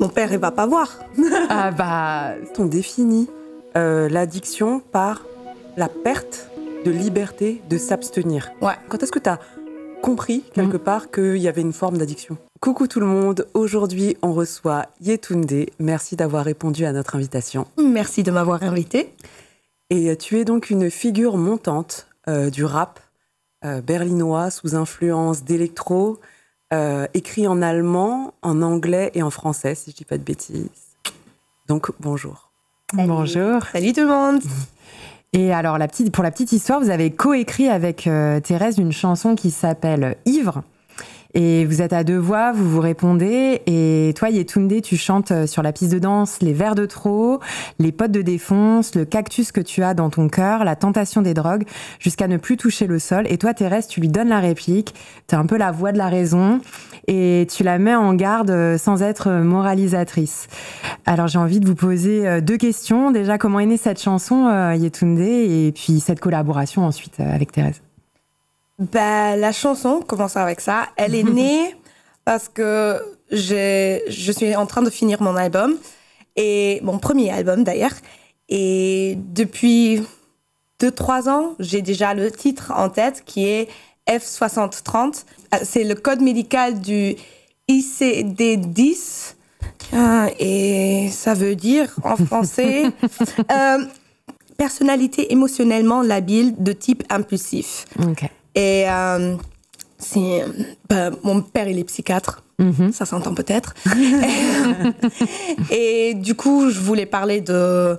Mon père, il va pas voir. Ah bah, On définit l'addiction par la perte de liberté de s'abstenir. Ouais. Quand est-ce que tu as compris quelque part qu'il y avait une forme d'addiction? Coucou tout le monde, aujourd'hui on reçoit Yetunde. Merci d'avoir répondu à notre invitation. Merci de m'avoir invitée. Et tu es donc une figure montante du rap berlinois sous influence d'électro, écrit en allemand, en anglais et en français, si je dis pas de bêtises. Donc bonjour. Salut. bonjour. Salut tout le monde. Et alors, pour la petite histoire, vous avez coécrit avec Thérèse une chanson qui s'appelle « Ivre ». Et vous êtes à deux voix, vous vous répondez. Et toi, Yetunde, tu chantes sur la piste de danse les vers de trop, les potes de défonce, le cactus que tu as dans ton cœur, la tentation des drogues, jusqu'à ne plus toucher le sol. Et toi, Thérèse, tu lui donnes la réplique. T'es un peu la voix de la raison. Et tu la mets en garde sans être moralisatrice. Alors, j'ai envie de vous poser deux questions. Déjà, comment est née cette chanson, Yetunde, et puis cette collaboration ensuite avec Thérèse? Bah, la chanson, commençons avec ça, elle est née parce que je suis en train de finir mon album, et mon premier album d'ailleurs, et depuis 2-3 ans, j'ai déjà le titre en tête qui est F6030. C'est le code médical du ICD-10, et ça veut dire en français personnalité émotionnellement labile de type impulsif. Ok. Et mon père, il est psychiatre, ça s'entend peut-être. Et du coup, je voulais parler de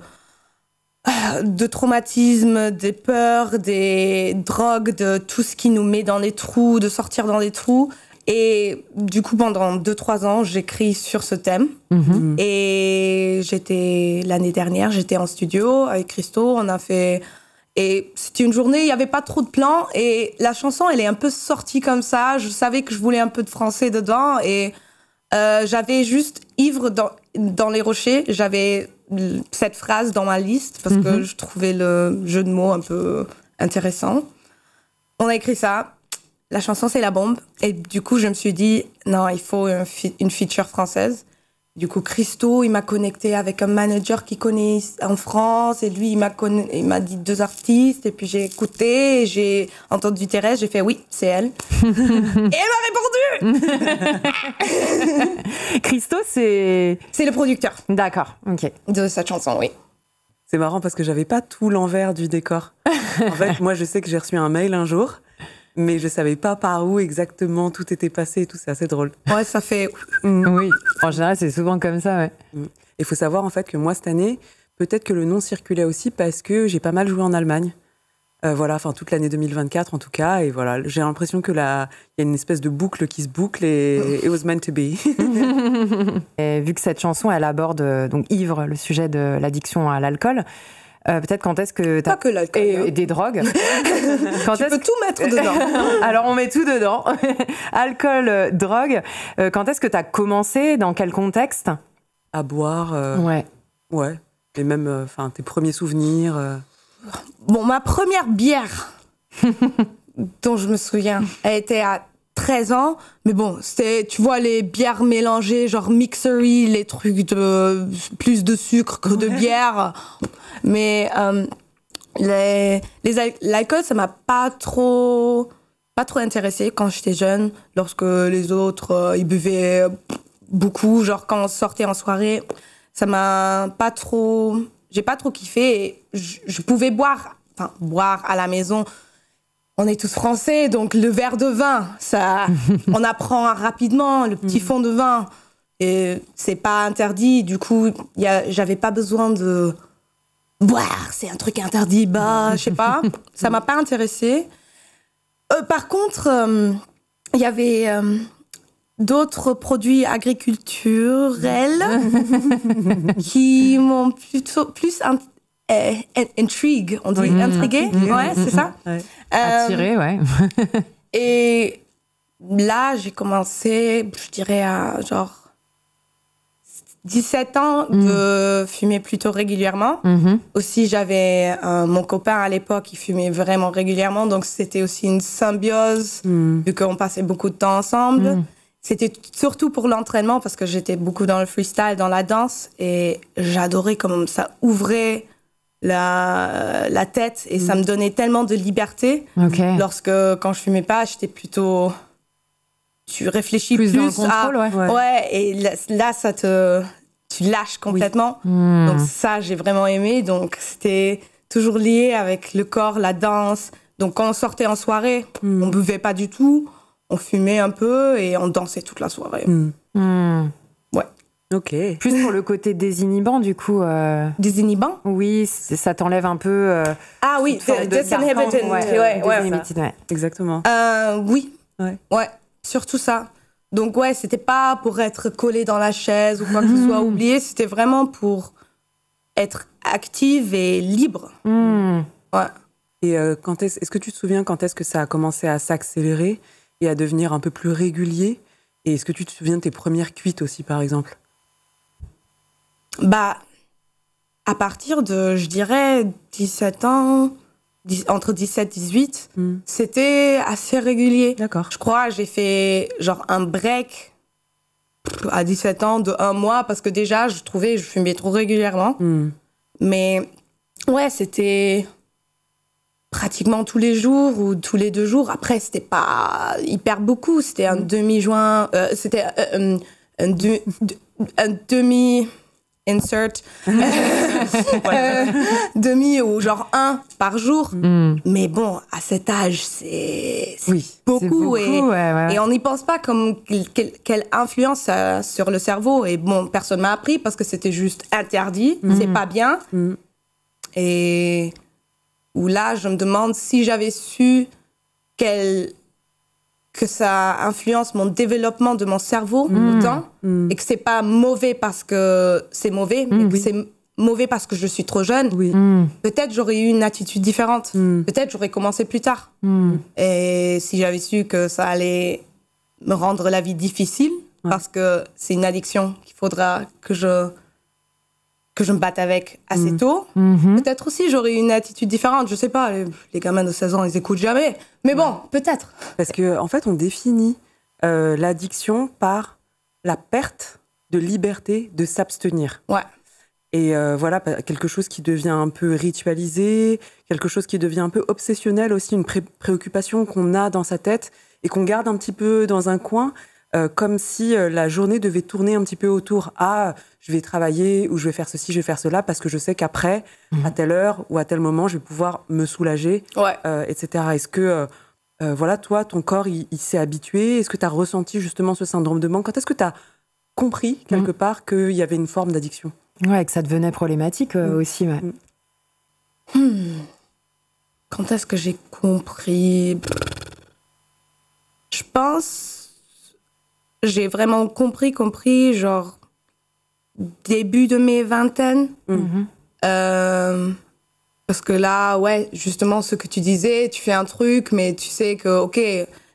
traumatisme, des peurs, des drogues, de tout ce qui nous met dans les trous, de sortir dans les trous. Et du coup, pendant 2-3 ans, j'écris sur ce thème. Et l'année dernière, j'étais en studio avec Christo, on a fait... Et c'était une journée, il n'y avait pas trop de plans. Et la chanson, elle est un peu sortie comme ça. Je savais que je voulais un peu de français dedans. Et j'avais juste « Ivre dans les rochers ». J'avais cette phrase dans ma liste parce que je trouvais le jeu de mots un peu intéressant. On a écrit ça. La chanson, c'est la bombe. Et du coup, je me suis dit, non, il faut une feature française. Du coup, Christo, il m'a connecté avec un manager qu'il connaît en France. Et lui, il m'a dit 2 artistes. Et puis, j'ai écouté, et j'ai entendu Thérèse. J'ai fait, oui, c'est elle. Et elle m'a répondu. Christo, c'est C'est le producteur. D'accord, ok. De cette chanson, oui. C'est marrant parce que j'avais pas tout l'envers du décor. En fait, moi je sais que j'ai reçu un mail un jour, mais je savais pas par où exactement tout était passé et tout, c'est assez drôle. Ouais, ça fait... Oui, en général, c'est souvent comme ça, ouais. Il faut savoir en fait que moi cette année, peut-être que le nom circulait aussi parce que j'ai pas mal joué en Allemagne. Voilà, enfin toute l'année 2024 en tout cas, et voilà, j'ai l'impression que là, il y a une espèce de boucle qui se boucle et it was meant to be. Et vu que cette chanson, elle aborde donc Ivre, le sujet de l'addiction à l'alcool, peut-être quand est-ce que Pas que l'alcool. et des drogues. Quand Tu peux tout mettre dedans. Alors on met tout dedans. Alcool, drogue. Quand est-ce que tu as commencé? Dans quel contexte? À boire, Ouais. ouais, et même tes premiers souvenirs. Bon, ma première bière dont je me souviens, elle était à 13 ans. Mais bon, c'était, tu vois, les bières mélangées, genre mixery, les trucs de plus de sucre que de bière. Mais l'alcool, ça m'a pas trop intéressée quand j'étais jeune. Lorsque les autres, ils buvaient beaucoup. Genre, quand on sortait en soirée, ça m'a pas trop... J'ai pas trop kiffé, et je pouvais boire à la maison. On est tous français, donc le verre de vin, ça, on apprend rapidement, le petit fond de vin. Et c'est pas interdit, du coup, j'avais pas besoin de boire, c'est un truc interdit, je sais pas. Ça m'a pas intéressée. Par contre, il y avait d'autres produits agriculturels qui m'ont plutôt plus intrigue, on dit intrigué, ouais, c'est ça. Ouais. Attiré, ouais. Et là, j'ai commencé, je dirais à genre 17 ans de fumer plutôt régulièrement. Aussi, j'avais mon copain à l'époque, il fumait vraiment régulièrement, donc c'était aussi une symbiose, vu qu'on passait beaucoup de temps ensemble. c'était surtout pour l'entraînement parce que j'étais beaucoup dans le freestyle, dans la danse et j'adorais comment ça ouvrait la tête et ça me donnait tellement de liberté. Quand je fumais pas, j'étais plutôt... Tu réfléchis plus dans le contrôle, ouais, et là tu lâches complètement. Donc ça, j'ai vraiment aimé. Donc c'était toujours lié avec le corps, la danse. Donc quand on sortait en soirée, on buvait pas du tout, on fumait un peu et on dansait toute la soirée. Ouais. Ok. Plus pour le côté désinhibant, du coup. Désinhibant ? Oui, ça t'enlève un peu. Ah oui, désinhibited. Ouais. Exactement. Oui. Ouais. Surtout ça. Donc ouais, c'était pas pour être collé dans la chaise ou quoi que ce soit oublié, c'était vraiment pour être active et libre. Ouais. Et est-ce que tu te souviens quand est-ce que ça a commencé à s'accélérer et à devenir un peu plus régulier ? Et est-ce que tu te souviens de tes premières cuites aussi, par exemple ? Bah, à partir de, je dirais, 17 ans... entre 17 et 18, c'était assez régulier. D'accord. Je crois que j'ai fait genre un break à 17 ans de 1 mois parce que déjà, je trouvais que je fumais trop régulièrement. Mais ouais, c'était pratiquement tous les jours ou tous les 2 jours. Après, c'était pas hyper beaucoup. C'était un demi-joint... c'était un demi... insert demi ou genre 1 par jour. Mais bon, à cet âge, c'est beaucoup. Et on n'y pense pas comme quelle influence ça a sur le cerveau. Et bon, personne m'a appris parce que c'était juste interdit. C'est pas bien. Et où là, je me demande si j'avais su que ça influence mon développement de mon cerveau autant et que c'est pas mauvais parce que c'est mauvais, mais que c'est mauvais parce que je suis trop jeune. Peut-être j'aurais eu une attitude différente. Peut-être j'aurais commencé plus tard. Et si j'avais su que ça allait me rendre la vie difficile parce que c'est une addiction qu'il faudra que je me batte avec assez tôt. Peut-être aussi j'aurais eu une attitude différente. Je sais pas, les gamins de 16 ans, ils écoutent jamais. Mais bon, peut-être. Parce qu'en fait, on définit l'addiction par la perte de liberté de s'abstenir. Ouais. Et voilà, quelque chose qui devient un peu ritualisé, quelque chose qui devient un peu obsessionnel aussi, une préoccupation qu'on a dans sa tête et qu'on garde un petit peu dans un coin, comme si la journée devait tourner un petit peu autour. Ah, je vais travailler ou je vais faire ceci, je vais faire cela, parce que je sais qu'après, à telle heure ou à tel moment, je vais pouvoir me soulager, etc. Est-ce que, voilà, toi, ton corps, il s'est habitué ? Est-ce que tu as ressenti justement ce syndrome de manque ? Quand est-ce que tu as compris, quelque part, qu'il y avait une forme d'addiction ? Ouais, que ça devenait problématique aussi, ouais. Quand est-ce que j'ai compris ? Je pense... J'ai vraiment compris, genre, début de mes vingtaines. Parce que là, ouais, justement, ce que tu disais, tu fais un truc, mais tu sais que, OK,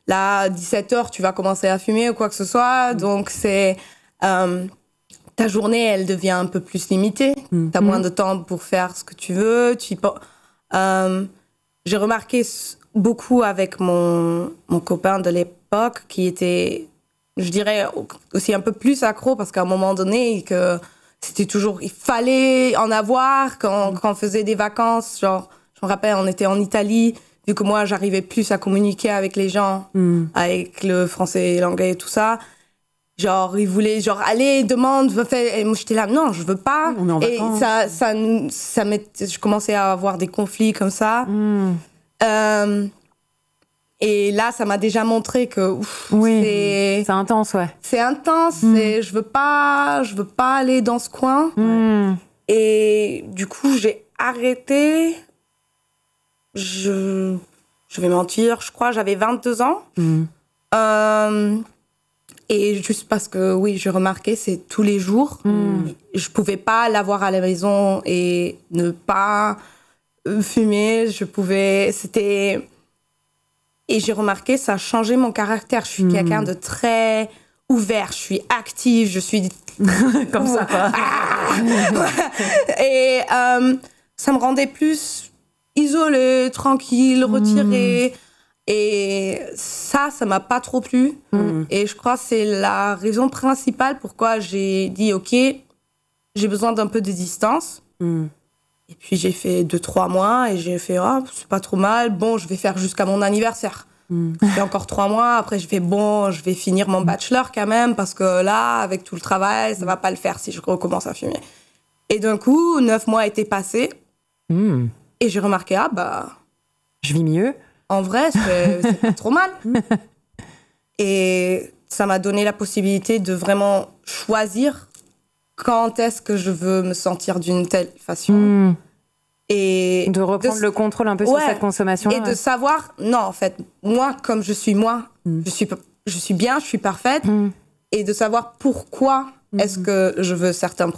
là, à 17h, tu vas commencer à fumer ou quoi que ce soit. Donc, c'est... ta journée, elle devient un peu plus limitée. T'as moins de temps pour faire ce que tu veux. J'ai remarqué beaucoup avec mon copain de l'époque qui était... je dirais aussi un peu plus accro parce qu'à un moment donné, que c'était toujours, il fallait en avoir quand on faisait des vacances. Genre, je me rappelle, on était en Italie, vu que moi, j'arrivais plus à communiquer avec les gens, avec le français et l'anglais et tout ça. Genre, il voulait, genre, allez, demande, fais. Et moi, j'étais là, non, je veux pas. On est en vacances. Et je commençais à avoir des conflits comme ça. Et là, ça m'a déjà montré que c'est intense, ouais. C'est intense et je veux pas aller dans ce coin. Et du coup, j'ai arrêté. Je vais mentir, je crois, j'avais 22 ans. Et juste parce que, oui, j'ai remarqué, c'est tous les jours. Je pouvais pas l'avoir à la maison et ne pas fumer. C'était... Et j'ai remarqué, ça a changé mon caractère. Je suis quelqu'un de très ouvert, je suis active, je suis... Comme ça, quoi. Et ça me rendait plus isolée, tranquille, retirée. Et ça m'a pas trop plu. Et je crois que c'est la raison principale pourquoi j'ai dit, OK, j'ai besoin d'un peu de distance. Et puis, j'ai fait 2-3 mois et j'ai fait, c'est pas trop mal. Bon, je vais faire jusqu'à mon anniversaire. J'ai fait encore 3 mois. Après, j'ai fait, bon, je vais finir mon bachelor quand même parce que là, avec tout le travail, ça va pas le faire si je recommence à fumer. Et d'un coup, 9 mois étaient passés. Et j'ai remarqué, je vis mieux. En vrai, c'est pas trop mal. Et ça m'a donné la possibilité de vraiment choisir quand est-ce que je veux me sentir d'une telle façon. Et de reprendre le contrôle un peu sur cette consommation. Et de savoir, non, en fait, moi, comme je suis moi, je suis bien, je suis parfaite. Et de savoir pourquoi est-ce que je veux certains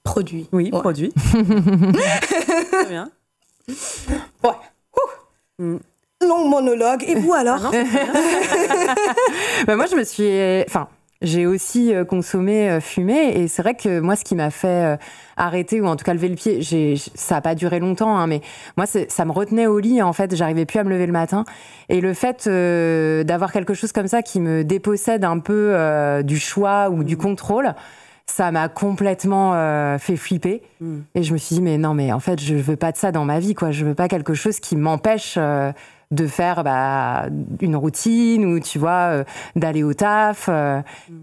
produits. Oui, produits. Très bien. Ouais. Long monologue. Et vous alors? Moi, j'ai aussi consommé, fumé, et c'est vrai que moi, ce qui m'a fait arrêter, ou en tout cas lever le pied, ça n'a pas duré longtemps, hein, mais moi, ça me retenait au lit, en fait, j'arrivais plus à me lever le matin. Et le fait d'avoir quelque chose comme ça qui me dépossède un peu du choix ou du contrôle, ça m'a complètement fait flipper. Et je me suis dit, mais non, mais en fait, je veux pas de ça dans ma vie, quoi. Je veux pas quelque chose qui m'empêche de faire une routine ou, tu vois, d'aller au taf.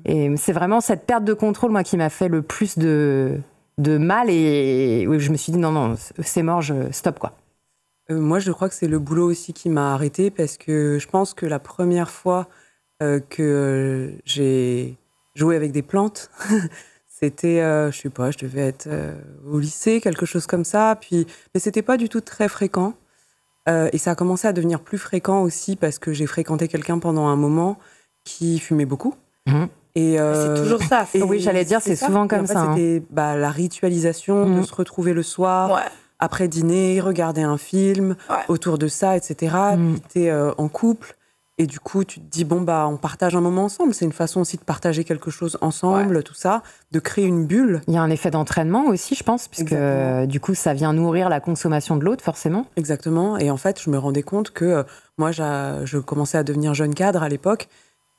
Et c'est vraiment cette perte de contrôle, moi, qui m'a fait le plus de mal. Et je me suis dit, non, c'est mort, stop, quoi. Moi, je crois que c'est le boulot aussi qui m'a arrêtée, parce que je pense que la première fois que j'ai joué avec des plantes, c'était, je sais pas, je devais être au lycée, quelque chose comme ça. Mais c'était pas du tout très fréquent. Et ça a commencé à devenir plus fréquent aussi parce que j'ai fréquenté quelqu'un pendant un moment qui fumait beaucoup. Et c'est toujours ça. Oui, j'allais dire, c'est souvent comme ça. C'était la ritualisation de se retrouver le soir, après dîner, regarder un film, autour de ça, etc. Puis t'es en couple. Et du coup, tu te dis, on partage un moment ensemble. C'est une façon aussi de partager quelque chose ensemble, tout ça, de créer une bulle. Il y a un effet d'entraînement aussi, je pense, puisque du coup, ça vient nourrir la consommation de l'autre, forcément. Exactement. Et en fait, je me rendais compte que moi, je commençais à devenir jeune cadre à l'époque,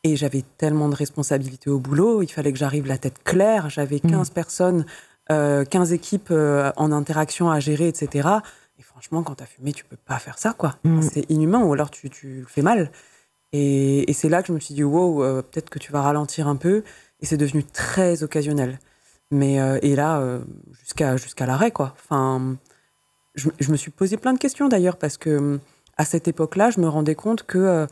et j'avais tellement de responsabilités au boulot. Il fallait que j'arrive la tête claire. J'avais 15 personnes, 15 équipes en interaction à gérer, etc. Et franchement, quand t'as fumé, tu peux pas faire ça, quoi. C'est inhumain, ou alors tu le fais mal. Et c'est là que je me suis dit, wow, peut-être que tu vas ralentir un peu. Et c'est devenu très occasionnel. Mais, et là, jusqu'à l'arrêt, quoi. Enfin, je me suis posé plein de questions, d'ailleurs, parce que à cette époque-là, je me rendais compte que,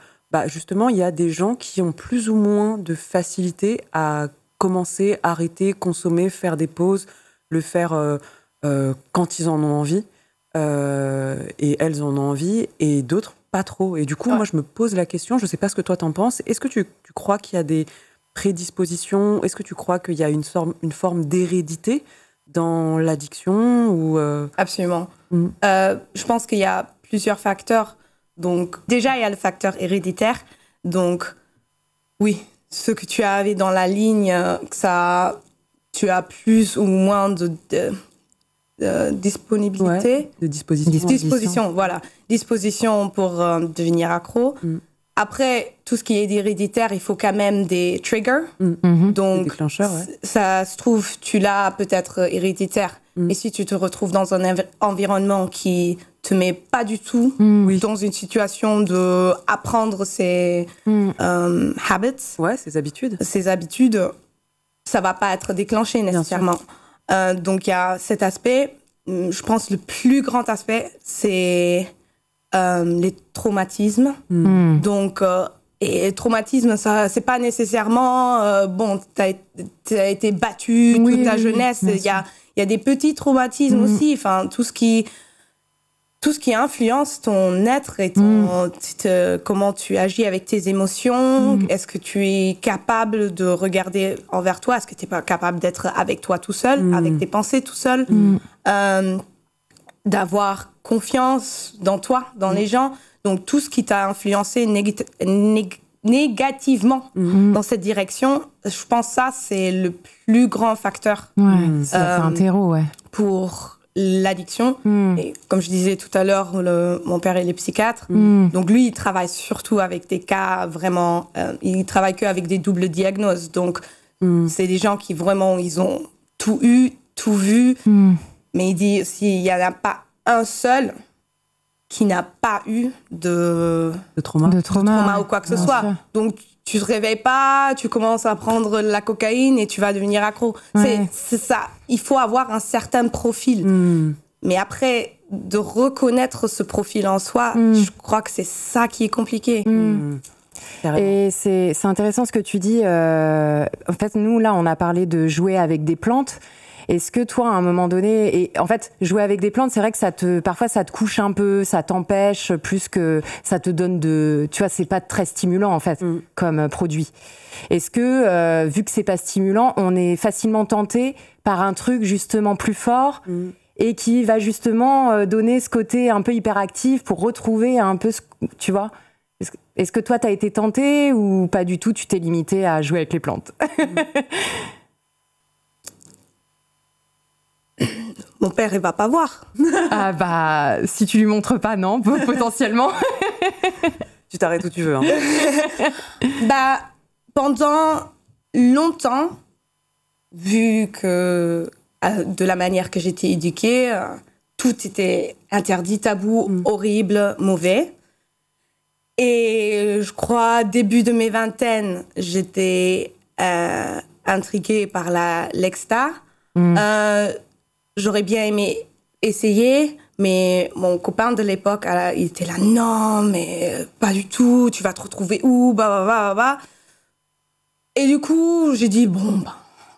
justement, il y a des gens qui ont plus ou moins de facilité à commencer, arrêter, consommer, faire des pauses, le faire quand ils en ont envie. Et elles en ont envie, et d'autres pas trop. Et du coup, moi, je me pose la question, je sais pas ce que toi t'en penses, est-ce que tu crois qu'il y a des prédispositions, est-ce que tu crois qu'il y a une forme d'hérédité dans l'addiction ou Absolument. Je pense qu'il y a plusieurs facteurs. Donc, déjà, il y a le facteur héréditaire. Donc, oui, ce que tu avais dans la ligne, tu as plus ou moins de disponibilité. De disposition. Disposition, voilà. Disposition pour devenir accro. Après, tout ce qui est héréditaire, il faut quand même des triggers. Donc, des déclencheurs, ça se trouve, tu l'as peut-être héréditaire. Et si tu te retrouves dans un environnement qui te met pas du tout dans une situation de apprendre ses habits. Ouais, ses habitudes. Ses habitudes, ça va pas être déclenché nécessairement. Donc, il y a cet aspect. Je pense le plus grand aspect, c'est les traumatismes. Donc, et traumatisme, ça, c'est pas nécessairement t'as été battu toute ta jeunesse. Il y a des petits traumatismes aussi. Enfin, tout ce qui influence ton être et comment tu agis avec tes émotions. Est-ce que tu es capable de regarder envers toi? Est-ce que tu n'es pas capable d'être avec toi tout seul, avec tes pensées tout seul? D'avoir confiance dans toi, dans les gens. Donc, tout ce qui t'a influencé négativement dans cette direction, je pense que ça, c'est le plus grand facteur c'est un terreau, pour l'addiction. Et comme je disais tout à l'heure, mon père, il est psychiatre. Donc lui, il travaille surtout avec des cas vraiment... il travaille qu'avec des doubles diagnoses. Donc, c'est des gens qui vraiment, ils ont tout eu, tout vu. Mais il dit, s'il n'y en a pas un seul qui n'a pas eu de trauma ou quoi que ce soit. Sûr. Donc, tu te réveilles pas, tu commences à prendre la cocaïne et tu vas devenir accro. C'est ça. Il faut avoir un certain profil. Mais après, de reconnaître ce profil en soi, je crois que c'est ça qui est compliqué. Et c'est intéressant ce que tu dis. En fait, nous, là, on a parlé de jouer avec des plantes. Est-ce que toi, à un moment donné, et en fait, jouer avec des plantes, c'est vrai que parfois ça te couche un peu, ça t'empêche, plus que ça te donne tu vois, c'est pas très stimulant en fait comme produit. Est-ce que, vu que c'est pas stimulant, on est facilement tenté par un truc justement plus fort et qui va justement donner ce côté un peu hyperactif pour retrouver un peu, tu vois? Est-ce que toi, t'as été tenté ou pas du tout, tu t'es limité à jouer avec les plantes? Mon père, il va pas voir. Ah bah, si tu lui montres pas, non, potentiellement. Tu t'arrêtes où tu veux. Hein. Bah, pendant longtemps, vu que de la manière que j'étais éduquée, tout était interdit, tabou, horrible, mauvais. Et je crois, début de mes vingtaines, j'étais intriguée par l'exta. J'aurais bien aimé essayer, mais mon copain de l'époque, il était là, non, mais pas du tout, tu vas te retrouver où, bah. Et du coup, j'ai dit, bon,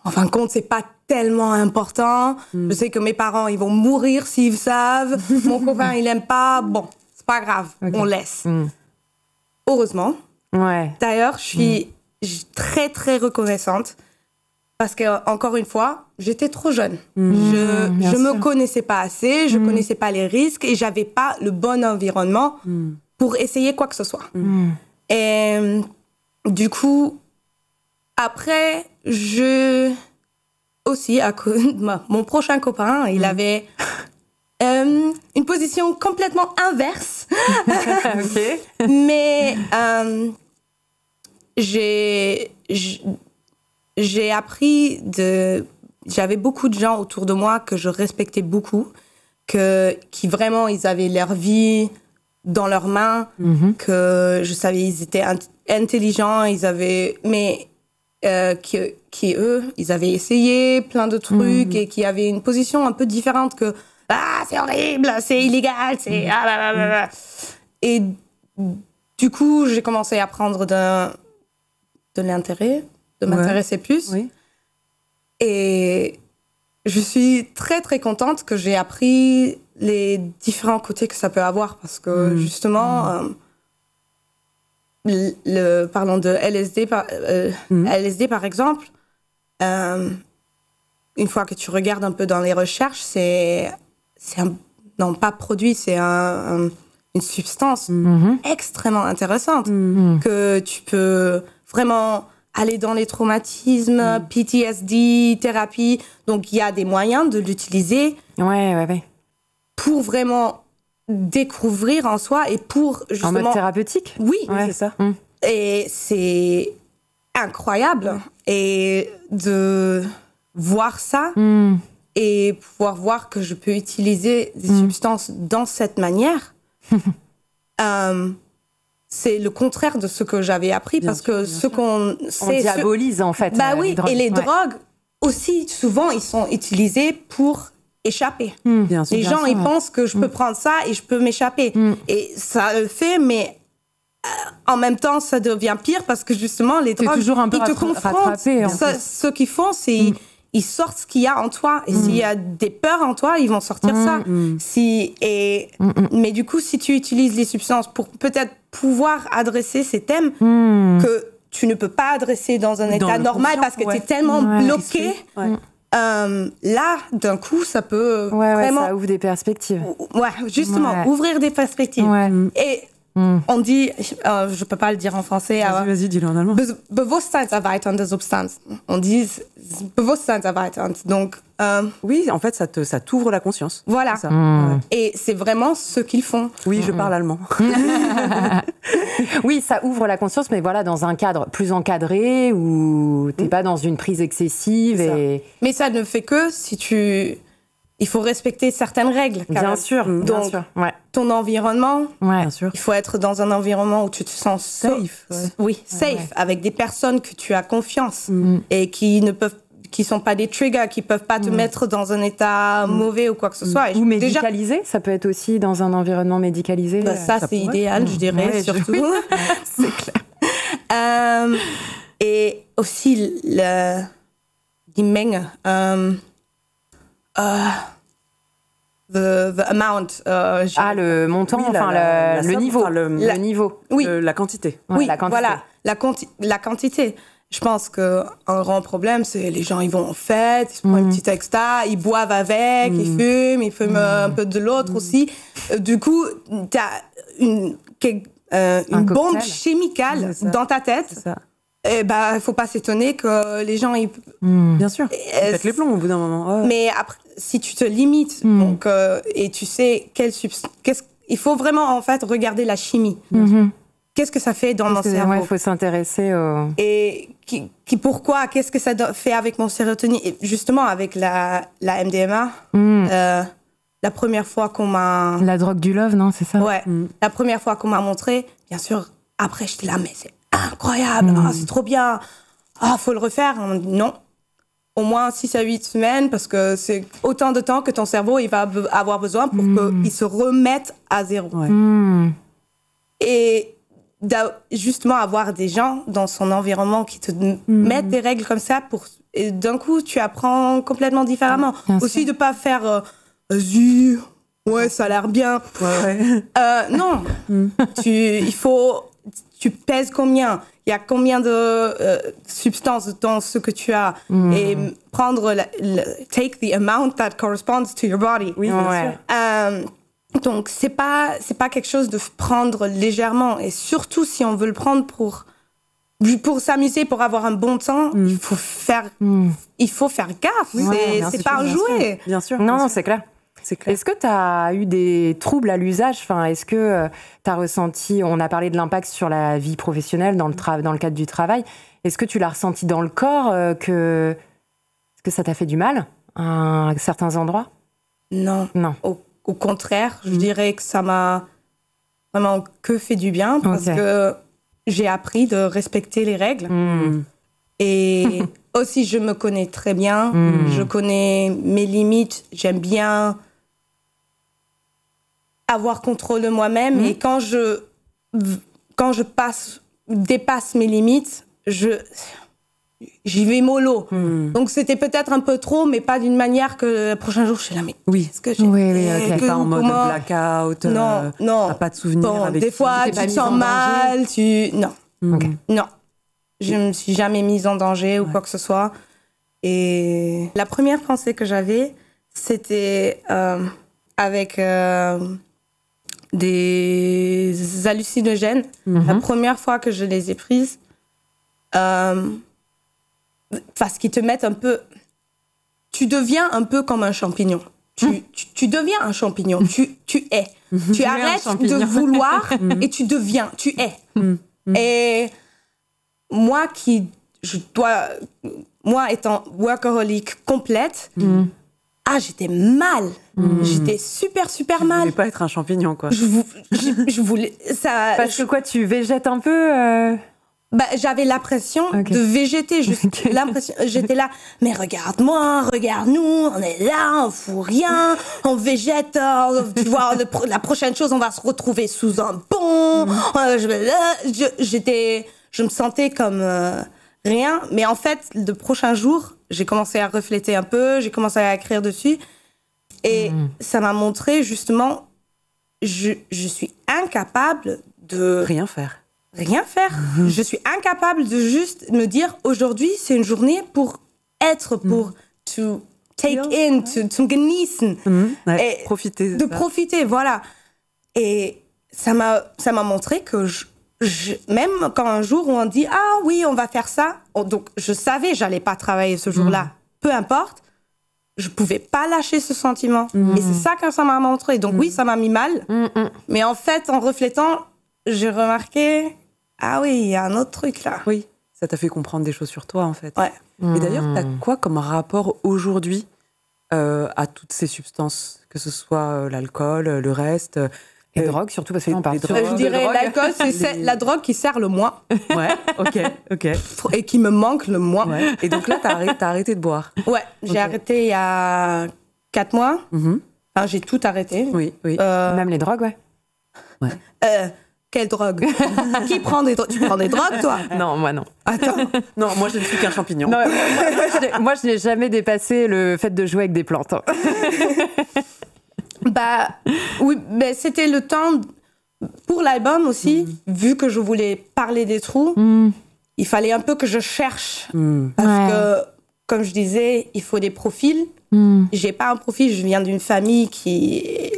en fin de compte, c'est pas tellement important. Je sais que mes parents, ils vont mourir s'ils savent. Mon copain, il aime pas. Bon, c'est pas grave, on laisse. Heureusement. Ouais. D'ailleurs, je suis très, très reconnaissante. Parce que, encore une fois, j'étais trop jeune. Je me connaissais pas assez, je connaissais pas les risques et j'avais pas le bon environnement pour essayer quoi que ce soit. Et du coup, après, aussi, mon prochain copain, il avait une position complètement inverse. Mais j'ai appris j'avais beaucoup de gens autour de moi que je respectais beaucoup, qui vraiment, ils avaient leur vie dans leurs mains, que je savais, ils étaient intelligents, mais qui eux, ils avaient essayé plein de trucs et qui avaient une position un peu différente que c'est horrible, c'est illégal, c'est Et du coup, j'ai commencé à prendre de l'intérêt, de m'intéresser plus. Oui. Et je suis très, très contente que j'ai appris les différents côtés que ça peut avoir parce que, justement, parlons de LSD, LSD, par exemple, une fois que tu regardes un peu dans les recherches, non, pas produit, c'est une substance extrêmement intéressante que tu peux vraiment aller dans les traumatismes, PTSD, thérapie. Donc, il y a des moyens de l'utiliser pour vraiment découvrir en soi et pour justement... En mode thérapeutique? Oui, c'est ça. Et c'est incroyable. Et de voir ça et pouvoir voir que je peux utiliser des substances dans cette manière... c'est le contraire de ce que j'avais appris parce que ce qu'on sait... On diabolise en fait. Bah oui, les drogues. Et les drogues aussi, souvent, ils sont utilisés pour échapper. Les gens, ils pensent que je peux prendre ça et je peux m'échapper. Et ça le fait, mais en même temps, ça devient pire parce que justement, les drogues, toujours un peu ils te confrontent. Ce qu'ils font, c'est... Ils sortent ce qu'il y a en toi. Et s'il y a des peurs en toi, ils vont sortir ça. Mais du coup, si tu utilises les substances pour peut-être pouvoir adresser ces thèmes que tu ne peux pas adresser dans un état normal parce que tu es tellement bloqué, là, d'un coup, ça peut vraiment... ça ouvre des perspectives. Justement, ouvrir des perspectives. Et On dit, je peux pas le dire en français. Vas-y, dis-le en allemand. Bewusstseinserweiternde Substanz. On dit Bewusstseinserweiternd. Donc, oui, en fait, ça t'ouvre la conscience. Voilà. Ça. Ouais. Et c'est vraiment ce qu'ils font. Oui, je parle allemand. Oui, ça ouvre la conscience, mais voilà, dans un cadre plus encadré où t'es pas dans une prise excessive. Mais ça ne fait que si il faut respecter certaines règles. Bien sûr, donc, bien sûr. Ouais. Ton environnement, bien sûr. Il faut être dans un environnement où tu te sens safe. Safe, avec des personnes que tu as confiance et qui sont pas des triggers, qui peuvent pas te mettre dans un état mauvais ou quoi que ce soit. Ou médicalisé, ça peut être aussi dans un environnement médicalisé. Ça c'est idéal, je dirais, surtout. C'est clair. Et aussi die Menge. The amount. Le montant, le niveau. Le niveau. Oui. La quantité. Oui, la quantité. Voilà, la quantité. Je pense qu'un grand problème, c'est les gens, ils vont en fête, ils se prennent une petite extra, ils boivent avec, ils fument un peu de l'autre aussi. Du coup, t'as une bombe chimicale dans ta tête. C'est ça. Et faut pas s'étonner que les gens, bien sûr, ils pètent les plombs au bout d'un moment. Ouais. Mais après, si tu te limites, donc, et tu sais il faut vraiment en fait regarder la chimie. Qu'est-ce que ça fait dans mon cerveau? Il faut s'intéresser au... Et pourquoi? Qu'est-ce que ça fait avec mon sérotonine? Et justement, avec la MDMA, la première fois qu'on m'a... La drogue du love, non? C'est ça? Ouais. La première fois qu'on m'a montré, bien sûr, après, j'étais là, mais c'est incroyable, c'est trop bien. Faut le refaire. Non. Au moins 6 à 8 semaines, parce que c'est autant de temps que ton cerveau il va avoir besoin pour qu'il se remette à zéro. Ouais. Et justement avoir des gens dans son environnement qui te mettent des règles comme ça, et d'un coup, tu apprends complètement différemment. Aussi de pas faire vas-y, ouais, ça a l'air bien. Ouais. Non, tu pèses combien? Il y a combien de substances dans ce que tu as? Et prendre take the amount that corresponds to your body. Oui, bien sûr. Donc c'est pas quelque chose de prendre légèrement, et surtout si on veut le prendre pour s'amuser, pour avoir un bon temps, il faut faire gaffe. C'est pas un jouet. Bien sûr. Non, c'est clair. C'est clair. Est-ce que tu as eu des troubles à l'usage? Enfin, est-ce que tu as ressenti, on a parlé de l'impact sur la vie professionnelle dans le cadre du travail, est-ce que tu l'as ressenti dans le corps, est-ce que ça t'a fait du mal à certains endroits? Non. Au contraire, je dirais que ça m'a vraiment que fait du bien, parce que j'ai appris de respecter les règles. Et aussi, je me connais très bien, je connais mes limites, j'aime bien avoir contrôle de moi-même, et quand je dépasse mes limites, j'y vais mollo. Donc c'était peut-être un peu trop, mais pas d'une manière que le prochain jour je suis là, mais est-ce que j'ai okay. Pas en mode blackout, non, t'as pas de souvenirs avec des fois tu te sens mal, non, je me suis jamais mise en danger ou quoi que ce soit. Et la première pensée que j'avais, c'était avec des hallucinogènes. La première fois que je les ai prises, parce qu'ils te mettent un peu... Tu deviens un peu comme un champignon. Tu deviens un champignon. Tu es. Tu arrêtes de vouloir et tu deviens. Tu es. Et moi étant workaholic complète, j'étais mal. J'étais super mal. Je voulais pas être un champignon, quoi. Je voulais... ça. Parce que quoi, tu végètes un peu j'avais l'impression de végéter, l'impression, j'étais là, mais regarde-moi, regarde-nous, on est là, on fout rien, on végète, tu vois, la prochaine chose, on va se retrouver sous un pont, je me sentais comme rien, mais en fait, le prochain jour, j'ai commencé à refléter un peu, j'ai commencé à écrire dessus, et ça m'a montré, justement, je suis incapable de... Rien faire. Je suis incapable de juste me dire, aujourd'hui, c'est une journée pour être, pour to take in, to genießen. Profiter. Profiter, voilà. Et ça m'a montré que même quand un jour où on dit « Ah oui, on va faire ça », donc je savais que j'allais pas travailler ce jour-là, peu importe, je pouvais pas lâcher ce sentiment. Et c'est ça que ça m'a montré. Donc oui, ça m'a mis mal. Mais en fait, en reflétant, j'ai remarqué « Ah oui, il y a un autre truc là. » Oui, ça t'a fait comprendre des choses sur toi, en fait. Ouais. Et d'ailleurs, t'as quoi comme rapport aujourd'hui à toutes ces substances, que ce soit l'alcool, le reste Les drogues, surtout parce qu'on parle de Je dirais l'alcool, c'est la drogue qui sert le moins. Ouais, ok. Et qui me manque le moins. Ouais. Et donc là, t'as arrêté de boire. Ouais, j'ai arrêté il y a 4 mois. Enfin, j'ai tout arrêté. Oui. Même les drogues, ouais. Quelle drogue? Qui prend des drogues? Tu prends des drogues, toi? Non, moi non. Attends. Non, moi je ne suis qu'un champignon. Non, moi, je n'ai jamais dépassé le fait de jouer avec des plantes. Bah, oui, mais c'était le temps pour l'album aussi, vu que je voulais parler des trous, il fallait un peu que je cherche. Parce que, comme je disais, il faut des profils. J'ai pas un profil, je viens d'une famille qui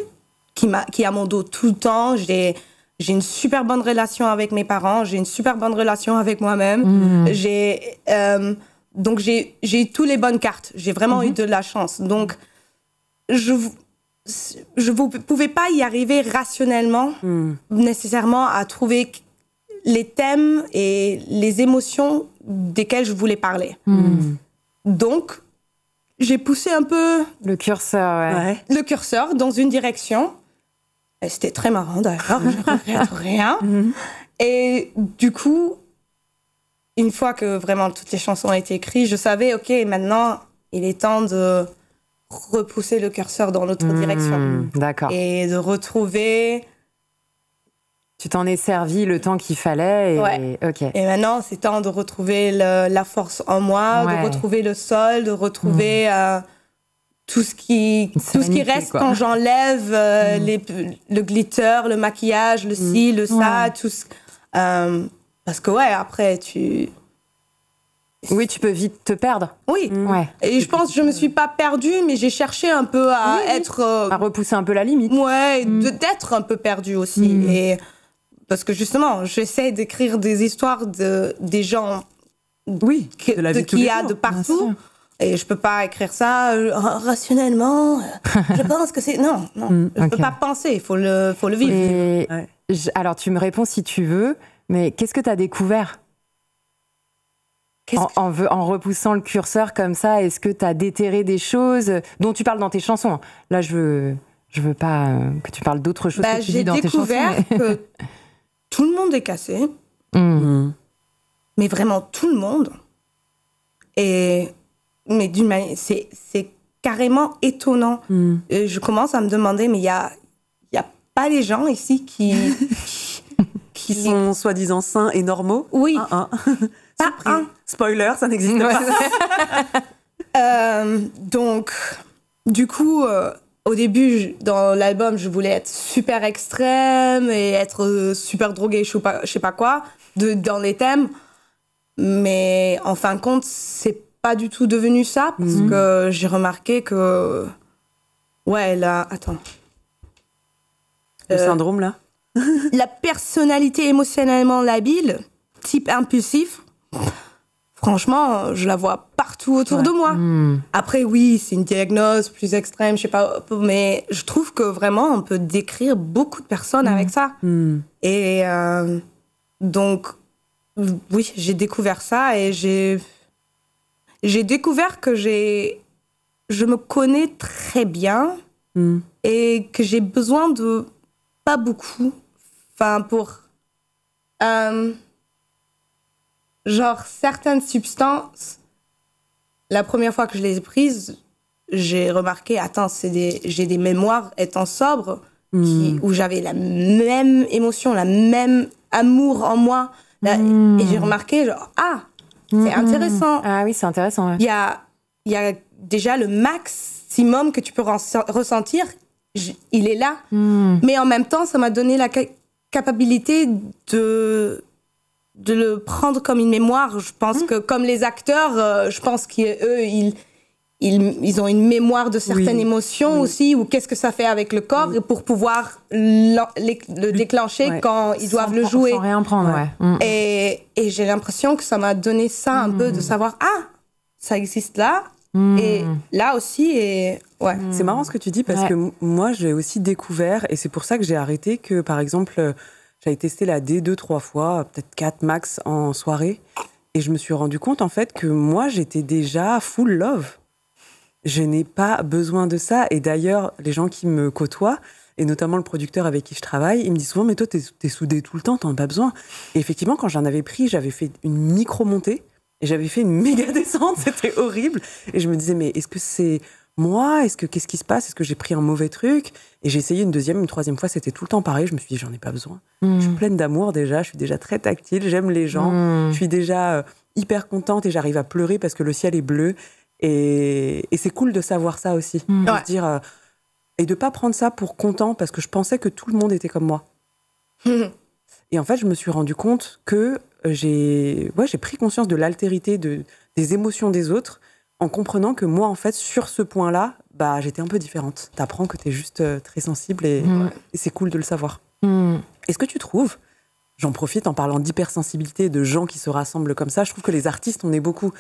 a mon dos tout le temps. J'ai une super bonne relation avec mes parents, j'ai une super bonne relation avec moi-même. Donc j'ai eu toutes les bonnes cartes. J'ai vraiment eu de la chance. Donc je ne pouvais pas y arriver rationnellement, nécessairement à trouver les thèmes et les émotions desquelles je voulais parler. Donc j'ai poussé un peu le curseur dans une direction. Et c'était très marrant d'ailleurs, je regrette rien. Et du coup, une fois que vraiment toutes les chansons ont été écrites, je savais, ok, maintenant, il est temps de repousser le curseur dans l'autre direction. D'accord. Et de retrouver... Tu t'en es servi le temps qu'il fallait. Okay. Et maintenant, c'est temps de retrouver la force en moi, de retrouver le sol, de retrouver... tout ce qui reste quoi. Quand j'enlève le glitter, le maquillage, le ci, le ça, tout ce... parce que après, Oui, tu peux vite te perdre. Oui. Et je pense que je me suis pas perdue, mais j'ai cherché un peu à être... à repousser un peu la limite. Ouais, d'être un peu perdue aussi. Et parce que justement, j'essaie d'écrire des histoires des gens qui a de partout. Et je peux pas écrire ça rationnellement. Je pense que c'est... Non. Je peux pas penser, il faut le vivre. Alors, tu me réponds si tu veux, mais qu'est-ce que tu as découvert en repoussant le curseur comme ça? Est-ce que tu as déterré des choses dont tu parles dans tes chansons? Là, je veux pas que tu parles d'autres choses que tu dis dans tes chansons. J'ai découvert que tout le monde est cassé. Mais vraiment tout le monde. Mais d'une manière, c'est carrément étonnant. Je commence à me demander, mais il y a pas des gens ici qui sont soi-disant sains et normaux? Oui. Pas un. Spoiler, ça n'existe pas. Donc, du coup, au début, dans l'album, je voulais être super extrême et être super droguée, je sais pas quoi, dans les thèmes. Mais en fin de compte, c'est pas du tout devenu ça, parce que j'ai remarqué que... Ouais, là... Attends. Le syndrome, là? La personnalité émotionnellement labile, type impulsif, franchement, je la vois partout autour de moi. Après, oui, c'est une diagnose plus extrême, je sais pas, mais je trouve que vraiment, on peut décrire beaucoup de personnes avec ça. Et donc, oui, j'ai découvert ça et j'ai découvert que je me connais très bien et que j'ai besoin de pas beaucoup. Enfin, pour... genre, certaines substances, la première fois que je les ai prises, j'ai remarqué, attends, j'ai des mémoires étant sobre où j'avais la même émotion, la même amour en moi. Et j'ai remarqué, genre, c'est intéressant. Ah oui, c'est intéressant. Ouais. Il y a déjà le maximum que tu peux ressentir, il est là. Mais en même temps, ça m'a donné la capacité de le prendre comme une mémoire. Je pense que comme les acteurs, je pense qu'eux, ils ils ont une mémoire de certaines émotions aussi, ou qu'est-ce que ça fait avec le corps, pour pouvoir le déclencher quand ils doivent le jouer. Sans rien prendre, Et j'ai l'impression que ça m'a donné ça un peu, de savoir, ça existe là, et là aussi, et ouais. C'est marrant ce que tu dis, parce que moi, j'ai aussi découvert, et c'est pour ça que j'ai arrêté, que par exemple, j'avais testé la D 2-3 fois, peut-être 4 max en soirée, et je me suis rendu compte, en fait, que moi, j'étais déjà full love. Je n'ai pas besoin de ça. Et d'ailleurs, les gens qui me côtoient, et notamment le producteur avec qui je travaille, il me dit souvent, mais toi, t'es soudée tout le temps, t'en as pas besoin. Et effectivement, quand j'en avais pris, j'avais fait une micro-montée, et j'avais fait une méga descente, c'était horrible. Et je me disais, mais est-ce que c'est moi ? Qu'est-ce qui se passe ? Est-ce que j'ai pris un mauvais truc ? Et j'ai essayé une deuxième, une troisième fois, c'était tout le temps pareil. Je me suis dit, j'en ai pas besoin. Je suis pleine d'amour déjà, je suis déjà très tactile, j'aime les gens, je suis déjà hyper contente et j'arrive à pleurer parce que le ciel est bleu. Et c'est cool de savoir ça aussi. De se dire, et de pas prendre ça pour content, parce que je pensais que tout le monde était comme moi. Et en fait, je me suis rendu compte que j'ai pris conscience de l'altérité des émotions des autres, en comprenant que moi, en fait, sur ce point-là, j'étais un peu différente. T'apprends que t'es juste très sensible, et c'est cool de le savoir. Est-ce que tu trouves, j'en profite en parlant d'hypersensibilité, de gens qui se rassemblent comme ça, je trouve que les artistes, on est beaucoup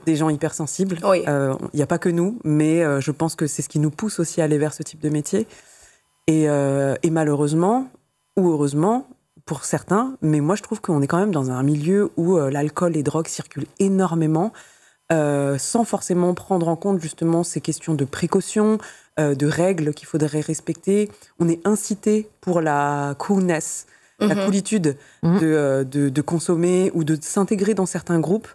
des gens hypersensibles. Il n'y a pas que nous, mais je pense que c'est ce qui nous pousse aussi à aller vers ce type de métier. Et malheureusement, ou heureusement, pour certains, mais moi je trouve qu'on est quand même dans un milieu où l'alcool et les drogues circulent énormément, sans forcément prendre en compte justement ces questions de précaution, de règles qu'il faudrait respecter. On est incité pour la coolness, la coolitude de consommer ou de s'intégrer dans certains groupes.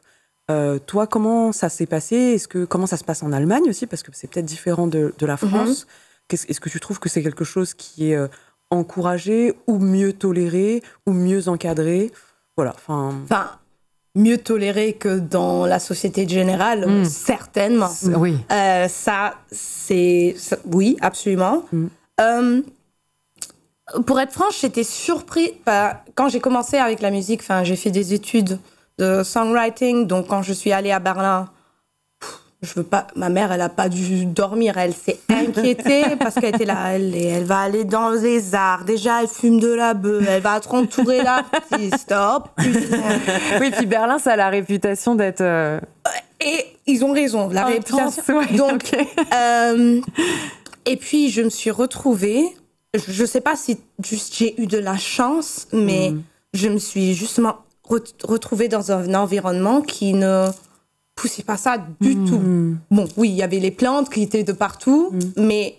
Toi, comment ça s'est passé ? Comment ça se passe en Allemagne aussi ? Parce que c'est peut-être différent de la France. Est-ce que tu trouves que c'est quelque chose qui est encouragé, ou mieux toléré, ou mieux encadré ? Voilà, mieux toléré que dans la société générale, certainement. Oui. Oui, absolument. Pour être franche, j'étais surprise. Quand j'ai commencé avec la musique, j'ai fait des études de songwriting, donc quand je suis allée à Berlin, ma mère, elle a pas dû dormir, elle s'est inquiétée parce qu'elle était là, elle va aller dans les arts, déjà elle fume de la beuh, elle va être entourée d'artistes, hop. Oui, puis Berlin, ça a la réputation d'être... Et ils ont raison, la réputation. Donc, et puis je me suis retrouvée, je sais pas si juste j'ai eu de la chance, mais je me suis justement retrouvée dans un environnement qui ne poussait pas ça du tout. Bon, oui, il y avait les plantes qui étaient de partout, mais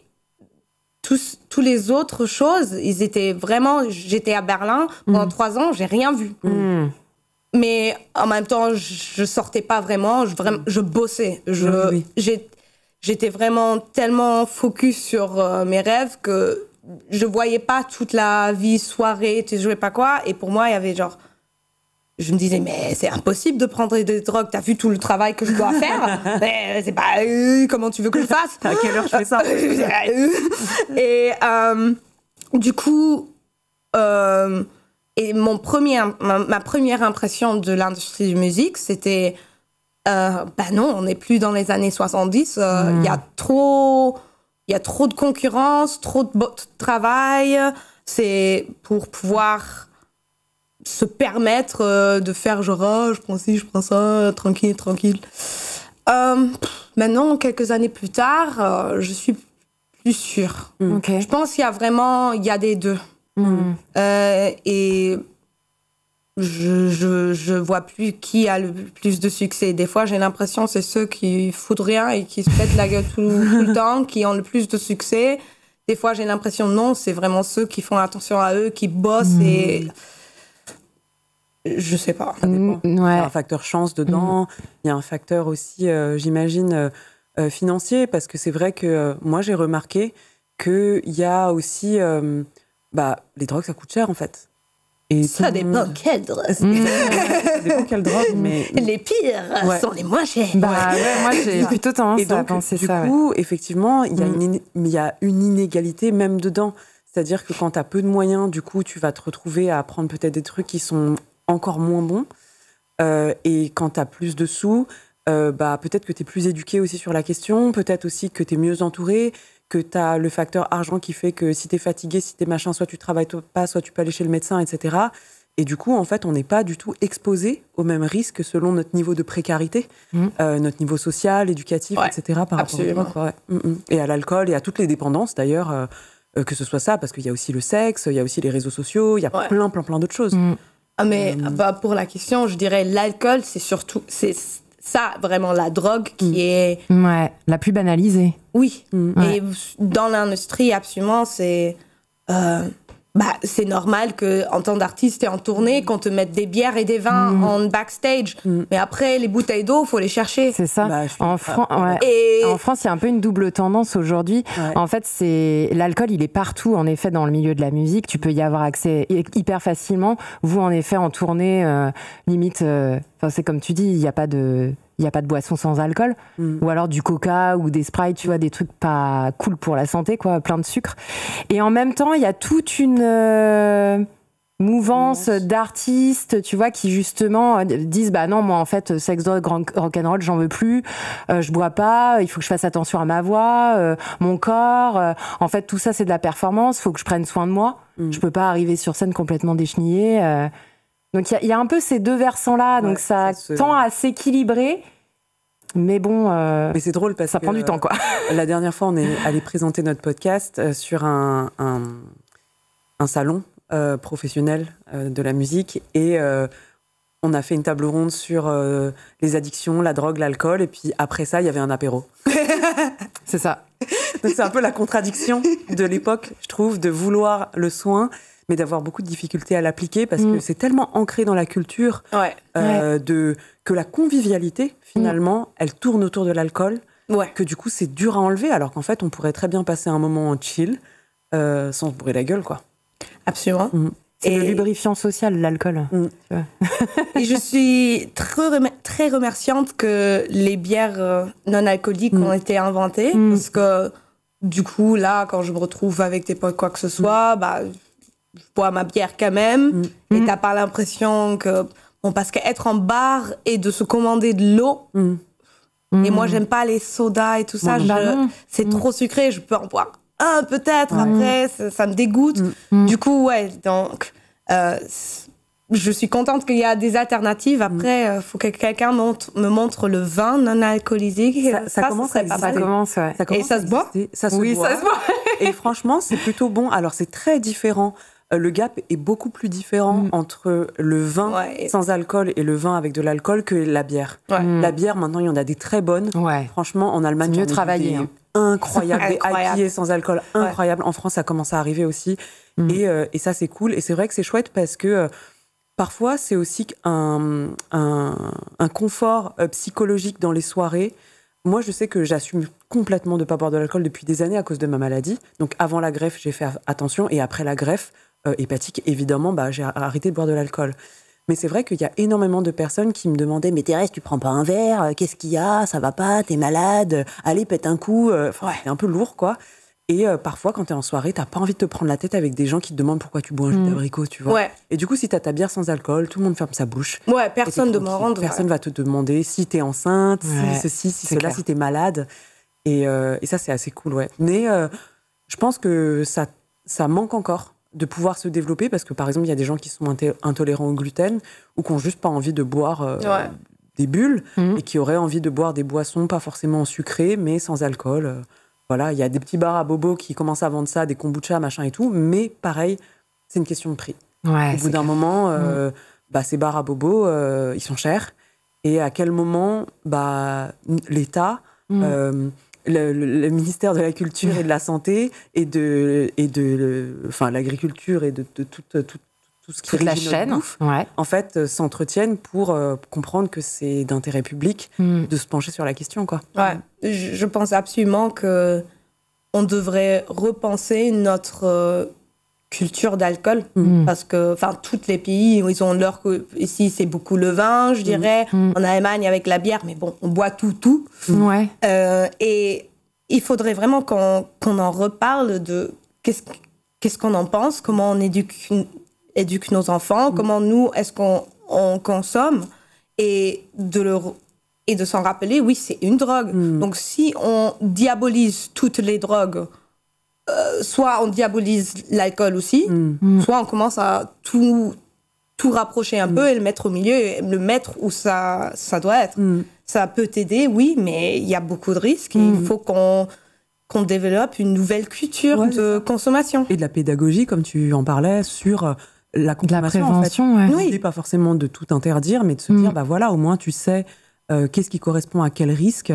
tous les autres choses, ils étaient vraiment... J'étais à Berlin pendant 3 ans, j'ai rien vu. Mais en même temps, je sortais pas vraiment, je bossais. J'étais vraiment tellement focus sur mes rêves que je voyais pas toute la vie, soirée, tu sais pas quoi. Et pour moi, il y avait genre... Je me disais, mais c'est impossible de prendre des drogues. T'as vu tout le travail que je dois faire. Mais c'est pas... comment tu veux que je fasse ? À quelle heure je fais ça ? Et du coup... et ma première impression de l'industrie de musique, c'était... non, on n'est plus dans les années 70. Il y a trop de concurrence, trop de travail. C'est pour pouvoir... se permettre de faire genre, je prends ci, je prends ça, tranquille. Maintenant, quelques années plus tard, je suis plus sûre. Okay. Je pense qu'il y a des deux. Et je vois plus qui a le plus de succès. Des fois, j'ai l'impression que c'est ceux qui foutent rien et qui se pètent la gueule tout le temps, qui ont le plus de succès. Des fois, j'ai l'impression, non, c'est vraiment ceux qui font attention à eux, qui bossent et... Je sais pas. Ça dépend. Il y a un facteur chance dedans. Il y a un facteur aussi, j'imagine, financier, parce que c'est vrai que moi, j'ai remarqué qu'il y a aussi... les drogues, ça coûte cher, en fait. Et ça dépend quelle drogue. Ça dépend quelle drogue, mais... Les pires sont les moins chers. Moi, j'ai plutôt tendance à penser ça. Du coup, effectivement, il y a une inégalité même dedans. C'est-à-dire que quand tu as peu de moyens, du coup, tu vas te retrouver à prendre peut-être des trucs qui sont encore moins bons. Et quand tu as plus de sous, peut-être que tu es plus éduqué aussi sur la question, peut-être aussi que tu es mieux entouré, que tu as le facteur argent qui fait que si tu es fatigué, si tu es machin, soit tu travailles pas, soit tu peux aller chez le médecin, etc. Et du coup, en fait, on n'est pas du tout exposé aux mêmes risques selon notre niveau de précarité, notre niveau social, éducatif, etc. par absolument. rapport à et à l'alcool et à toutes les dépendances, d'ailleurs, que ce soit ça, parce qu'il y a aussi le sexe, il y a aussi les réseaux sociaux, il y a plein d'autres choses. Mais pour la question, je dirais l'alcool, c'est ça, vraiment, la drogue qui est... Ouais, la plus banalisée. Oui. Et dans l'industrie, absolument, c'est normal qu'en tant d'artiste et en tournée, qu'on te mette des bières et des vins en backstage. Mais après, les bouteilles d'eau, il faut les chercher. C'est ça. En France, il y a un peu une double tendance aujourd'hui. Ouais. En fait, l'alcool, il est partout, en effet, dans le milieu de la musique. Tu peux y avoir accès hyper facilement. Vous, en effet, en tournée, limite... c'est comme tu dis, il n'y a pas de boisson sans alcool, ou alors du coca ou des Sprite, tu vois, des trucs pas cool pour la santé, quoi, plein de sucre. Et en même temps, il y a toute une mouvance d'artistes, tu vois, qui justement disent non, moi en fait, sexe, drogue, rock'n'roll, j'en veux plus, je bois pas, il faut que je fasse attention à ma voix, mon corps, en fait, tout ça c'est de la performance, faut que je prenne soin de moi, je peux pas arriver sur scène complètement déchenillée. Donc il y a un peu ces deux versants-là, donc ça tend à s'équilibrer, mais bon, mais c'est drôle parce ça prend du temps, quoi. La dernière fois, on est allé présenter notre podcast sur un salon professionnel de la musique, et on a fait une table ronde sur les addictions, la drogue, l'alcool, et puis après ça, il y avait un apéro. C'est ça. Donc c'est un peu la contradiction de l'époque, je trouve, de vouloir le soin, mais d'avoir beaucoup de difficultés à l'appliquer parce que c'est tellement ancré dans la culture que la convivialité, finalement, elle tourne autour de l'alcool, que du coup, c'est dur à enlever, alors qu'en fait, on pourrait très bien passer un moment en chill sans se bourrer la gueule, quoi. Absolument. C'est le lubrifiant social, l'alcool. Et je suis très remerciante que les bières non-alcooliques ont été inventées, parce que du coup, là, quand je me retrouve avec des potes, quoi que ce soit, je bois ma bière quand même, et t'as pas l'impression que... parce qu'être en bar et de se commander de l'eau, et moi, j'aime pas les sodas et tout ça, c'est trop sucré, je peux en boire un peut-être, après, ça me dégoûte. Du coup, donc... je suis contente qu'il y a des alternatives. Après, faut que quelqu'un me montre le vin non alcoolisé. Ça commence à exister. Ça commence, ouais. Et ça se boit. Ça se boit. Et franchement, c'est plutôt bon. Alors, c'est très différent. Le gap est beaucoup plus différent entre le vin sans alcool et le vin avec de l'alcool que la bière. La bière, maintenant, il y en a des très bonnes. Franchement, en Allemagne, mieux travaillé. Incroyable. Des IPA sans alcool, incroyable. En France, ça commence à arriver aussi. Et ça, c'est cool. Et c'est vrai que c'est chouette parce que parfois, c'est aussi un confort psychologique dans les soirées. Moi, je sais que j'assume complètement de ne pas boire de l'alcool depuis des années à cause de ma maladie. Donc, avant la greffe, j'ai fait attention. Et après la greffe hépatique, évidemment, j'ai arrêté de boire de l'alcool. Mais c'est vrai qu'il y a énormément de personnes qui me demandaient « Mais Thérèse, tu prends pas un verre? Qu'est-ce qu'il y a? Ça va pas? T'es malade? Allez, pète un coup. » C'est un peu lourd, quoi. Et parfois, quand t'es en soirée, t'as pas envie de te prendre la tête avec des gens qui te demandent pourquoi tu bois un jus d'abricot, tu vois. Et du coup, si t'as ta bière sans alcool, tout le monde ferme sa bouche. Personne va te demander si t'es enceinte, si ceci, si cela, si t'es malade. Et ça, c'est assez cool, Mais je pense que ça manque encore de pouvoir se développer parce que, par exemple, il y a des gens qui sont intolérants au gluten ou qui n'ont juste pas envie de boire des bulles et qui auraient envie de boire des boissons pas forcément sucrées, mais sans alcool. Voilà, il y a des petits bars à bobo qui commencent à vendre ça, des kombucha, machin et tout, mais pareil, c'est une question de prix. Au bout d'un moment, ces bars à bobo, ils sont chers. Et à quel moment l'État, le ministère de la Culture et de la Santé et de l'agriculture et de tout ce qui régit notre bouffe, en fait, s'entretiennent pour comprendre que c'est d'intérêt public de se pencher sur la question, quoi. Je pense absolument que on devrait repenser notre culture d'alcool parce que, tous les pays, ils ont leur... Ici, c'est beaucoup le vin, je dirais. En Allemagne, avec la bière, mais bon, on boit tout. Et il faudrait vraiment qu'on en reparle de qu'est-ce qu'on en pense, comment on éduque nos enfants, comment nous, est-ce qu'on consomme, et de et de s'en rappeler, oui, c'est une drogue. Donc si on diabolise toutes les drogues, soit on diabolise l'alcool aussi, soit on commence à tout rapprocher un peu et le mettre au milieu, et le mettre où ça doit être. Ça peut t'aider, oui, mais il y a beaucoup de risques. Et il faut qu'on développe une nouvelle culture de consommation. Et de la pédagogie, comme tu en parlais, sur la consommation. La prévention, en fait. Oui. Pas forcément de tout interdire, mais de se dire, voilà, au moins tu sais qu'est-ce qui correspond à quel risque,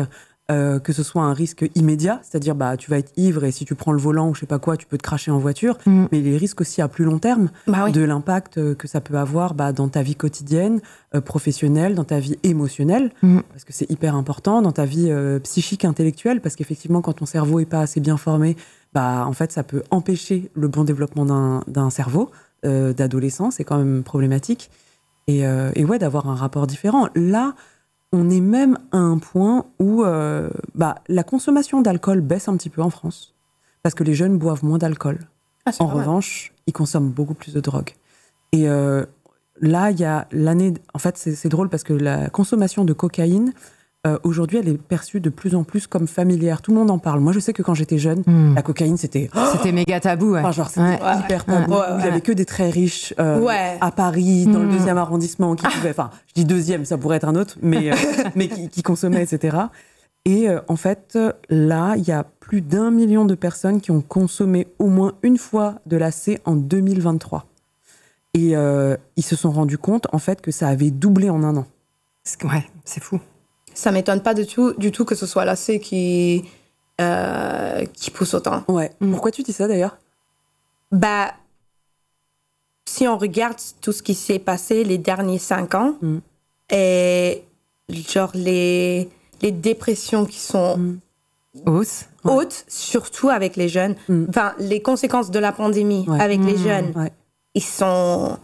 que ce soit un risque immédiat, c'est-à-dire tu vas être ivre et si tu prends le volant ou je sais pas quoi, tu peux te cracher en voiture, mais les risques aussi à plus long terme, de l'impact que ça peut avoir dans ta vie quotidienne, professionnelle, dans ta vie émotionnelle, parce que c'est hyper important, dans ta vie psychique, intellectuelle, parce qu'effectivement quand ton cerveau est pas assez bien formé, en fait ça peut empêcher le bon développement d'un cerveau d'adolescent, c'est quand même problématique, et ouais, d'avoir un rapport différent. Là, on est même à un point où la consommation d'alcool baisse un petit peu en France, parce que les jeunes boivent moins d'alcool. En revanche, ils consomment beaucoup plus de drogue. Et là, il y a l'année... En fait, c'est drôle parce que la consommation de cocaïne, aujourd'hui, elle est perçue de plus en plus comme familière. Tout le monde en parle. Moi, je sais que quand j'étais jeune, la cocaïne, c'était... C'était méga tabou, ouais. Enfin, c'était hyper tabou. Il n'y avait que des très riches à Paris, dans le 2e arrondissement, qui pouvaient... Enfin, je dis 2e, ça pourrait être un autre, mais qui consommaient, etc. Et en fait, là, il y a plus d'1 million de personnes qui ont consommé au moins une fois de la C en 2023. Et ils se sont rendus compte, en fait, que ça avait doublé en 1 an. Ouais, c'est fou. Ça m'étonne pas du tout que ce soit la C qui pousse autant. Ouais. Pourquoi tu dis ça d'ailleurs ? Si on regarde tout ce qui s'est passé les derniers 5 ans, et genre les dépressions qui sont hautes, surtout avec les jeunes. Enfin, les conséquences de la pandémie avec les jeunes, ils sont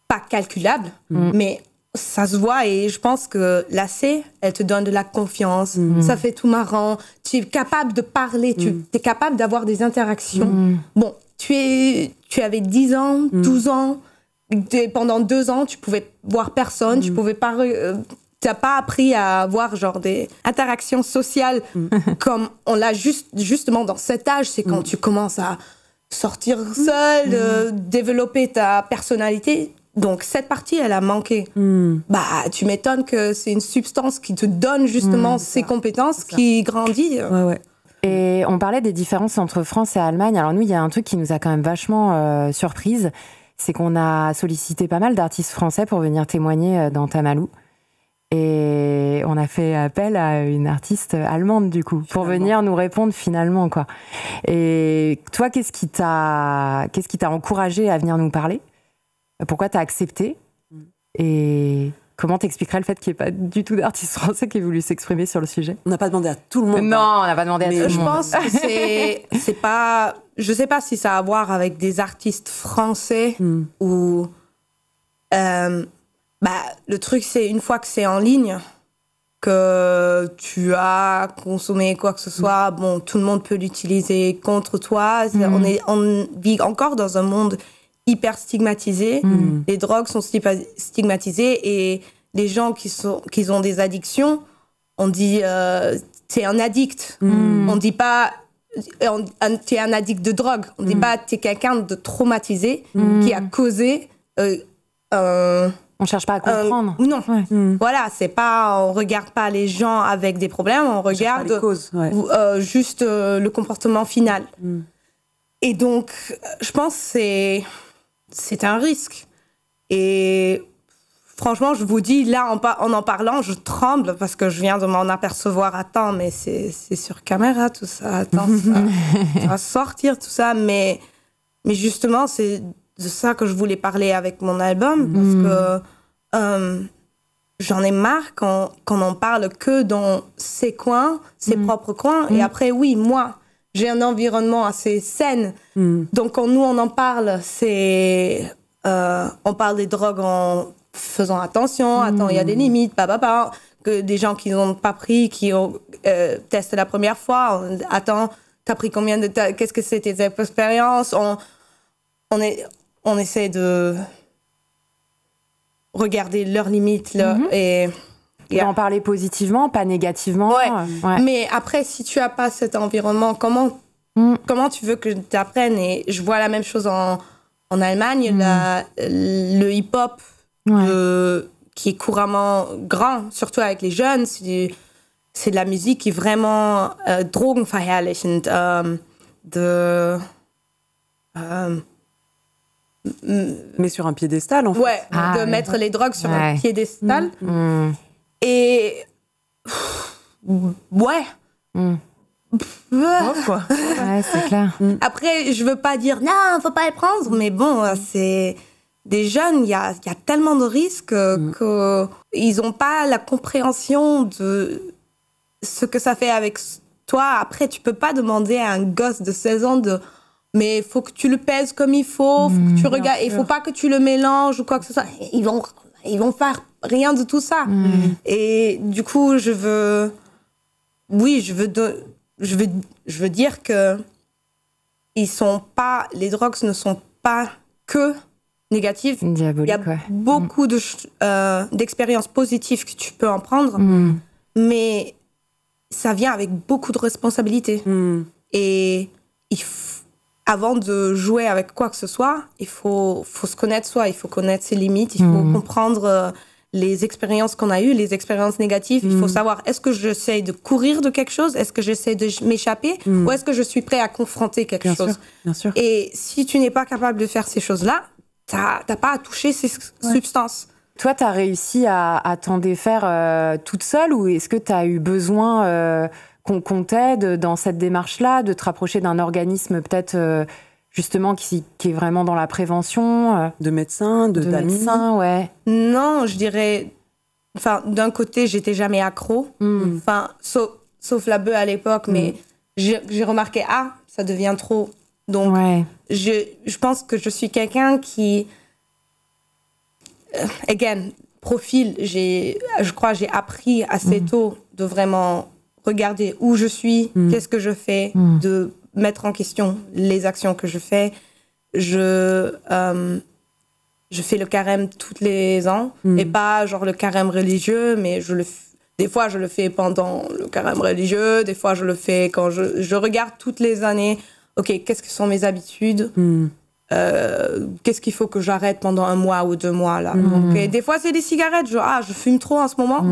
pas calculables, mais ça se voit, et je pense que la C, elle te donne de la confiance, ça fait tout marrant, tu es capable de parler, tu es capable d'avoir des interactions. Bon, tu avais 10 ans, 12 ans, pendant 2 ans, tu pouvais voir personne, tu pouvais pas... tu n'as pas appris à avoir genre des interactions sociales comme on l'a justement dans cet âge, c'est quand tu commences à sortir seul, développer ta personnalité. Donc, cette partie, elle a manqué. Tu m'étonnes que c'est une substance qui te donne justement ces compétences qui grandit. Ouais. Et on parlait des différences entre France et Allemagne. Alors nous, il y a un truc qui nous a quand même vachement surprise, c'est qu'on a sollicité pas mal d'artistes français pour venir témoigner dans Tamalou. Et on a fait appel à une artiste allemande, du coup, pour venir nous répondre finalement, quoi. Et toi, qu'est-ce qui t'a encouragé à venir nous parler ? Pourquoi t'as accepté ? Et comment t'expliquerais le fait qu'il n'y ait pas du tout d'artiste français qui ait voulu s'exprimer sur le sujet ? On n'a pas demandé à tout le monde. Non, on n'a pas demandé à tout le monde. Je pense que c'est pas... Je sais pas si ça a à voir avec des artistes français ou... le truc, c'est une fois que c'est en ligne, que tu as consommé quoi que ce soit, bon, tout le monde peut l'utiliser contre toi. On vit encore dans un monde hyper stigmatisé. Les drogues sont stigmatisées, et les gens qui ont des addictions, on dit t'es un addict. On dit pas t'es un addict de drogue. On dit pas t'es quelqu'un de traumatisé qui a causé on cherche pas à comprendre. Non. Voilà, c'est pas, on regarde pas les gens avec des problèmes, on regarde les causes, juste le comportement final. Et donc, je pense que c'est un risque. Et franchement, je vous dis, là, en parlant, je tremble parce que je viens de m'en apercevoir. Attends, mais c'est sur caméra tout ça. Attends, ça va sortir tout ça. Mais justement, c'est de ça que je voulais parler avec mon album, parce que j'en ai marre quand on parle que dans ses coins, ses propres coins. Et après, oui, moi, j'ai un environnement assez sain. Donc, quand nous, on en parle, on parle des drogues en faisant attention. Attends, il y a des limites, que des gens qui n'ont pas pris, qui ont testé la première fois. Attends, t'as pris combien de temps? Qu'est-ce que c'est tes expériences? On essaie de regarder leurs limites et D'en parler positivement, pas négativement. Ouais. Mais après, si tu as pas cet environnement, comment tu veux que je t'apprenne? Et je vois la même chose en Allemagne, le hip-hop qui est couramment grand, surtout avec les jeunes, c'est de la musique qui est vraiment drogenverherrlichend, mais sur un piédestal, en fait. Ouais, de mettre les drogues sur un piédestal. Et... Ouais. Quoi. Ouais, c'est clair. Après, je veux pas dire, non, faut pas les prendre, mais bon, c'est... Des jeunes, il y a tellement de risques qu'ils n'ont pas la compréhension de ce que ça fait avec toi. Après, tu peux pas demander à un gosse de 16 ans mais il faut que tu le pèses comme il faut que tu regardes, il faut pas que tu le mélanges ou quoi que ce soit. Ils vont faire rien de tout ça. Et du coup, je veux dire que les drogues ne sont pas que négatives. Diabolique, il y a beaucoup d'expériences positives que tu peux en prendre, mais ça vient avec beaucoup de responsabilités. Et avant de jouer avec quoi que ce soit, il faut se connaître soi, il faut connaître ses limites, il faut comprendre les expériences qu'on a eues, les expériences négatives. Il faut savoir, est-ce que j'essaie de courir de quelque chose? Est-ce que j'essaie de m'échapper? Ou est-ce que je suis prêt à confronter quelque chose? Bien sûr. Et si tu n'es pas capable de faire ces choses-là, t'as pas à toucher ces substances. Toi, t'as réussi à t'en défaire toute seule, ou est-ce que t'as eu besoin qu'on t'aide dans cette démarche-là, de te rapprocher d'un organisme peut-être justement qui est vraiment dans la prévention, de médecins, d'amis? Médecins, ouais. Non, je dirais... Enfin, d'un côté, j'étais jamais accro. Enfin, sauf la bœuf à l'époque, mais j'ai remarqué, ça devient trop. Donc, je pense que je suis quelqu'un qui... profil, je crois j'ai appris assez tôt de vraiment regarder où je suis, qu'est-ce que je fais, de mettre en question les actions que je fais. Je fais le carême tous les ans, et pas genre le carême religieux, mais des fois je le fais pendant le carême religieux, des fois je le fais quand je regarde toutes les années, ok, qu'est-ce que sont mes habitudes, qu'est-ce qu'il faut que j'arrête pendant 1 mois ou 2 mois là. Donc, et des fois c'est des cigarettes, je fume trop en ce moment,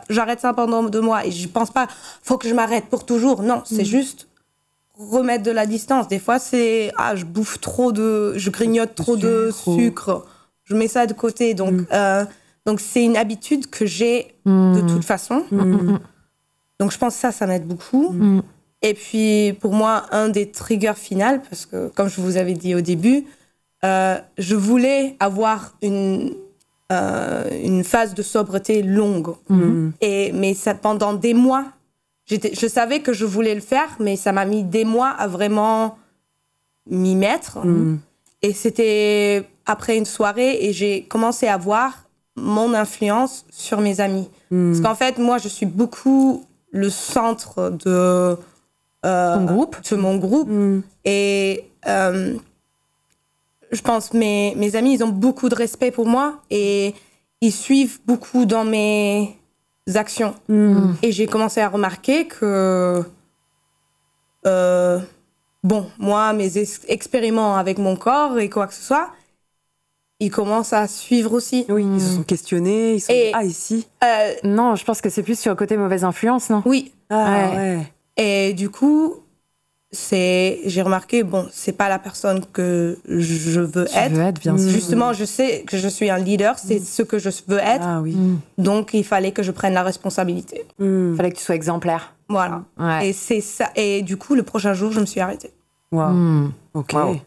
j'arrête ça pendant 2 mois, et je pense pas faut que je m'arrête pour toujours, non, c'est juste remettre de la distance. Des fois c'est je bouffe je grignote trop de sucre, je mets ça de côté, donc c'est une habitude que j'ai de toute façon. Donc je pense que ça m'aide beaucoup. Et puis, pour moi, un des triggers finaux, parce que, comme je vous avais dit au début, je voulais avoir une phase de sobriété longue. Mais ça, pendant des mois, je savais que je voulais le faire, mais ça m'a mis des mois à vraiment m'y mettre. Et c'était après une soirée, et j'ai commencé à voir mon influence sur mes amis. Parce qu'en fait, moi, je suis beaucoup le centre de mon groupe. Et je pense mes amis, ils ont beaucoup de respect pour moi et ils suivent beaucoup dans mes actions. Et j'ai commencé à remarquer que moi, mes expériments avec mon corps et quoi que ce soit, ils commencent à suivre aussi. Oui, ils se sont questionnés, ils sont ici. Non, je pense que c'est plus sur le côté mauvaise influence, non? Oui. Ouais. Et du coup, j'ai remarqué, c'est pas la personne que je veux être. Tu veux être, bien sûr. Justement, je sais que je suis un leader, c'est ce que je veux être. Ah oui. Donc, il fallait que je prenne la responsabilité. Il fallait que tu sois exemplaire. Voilà. Ouais. Et c'est ça. Et du coup, le prochain jour, je me suis arrêtée. Wow. Ok. Wow.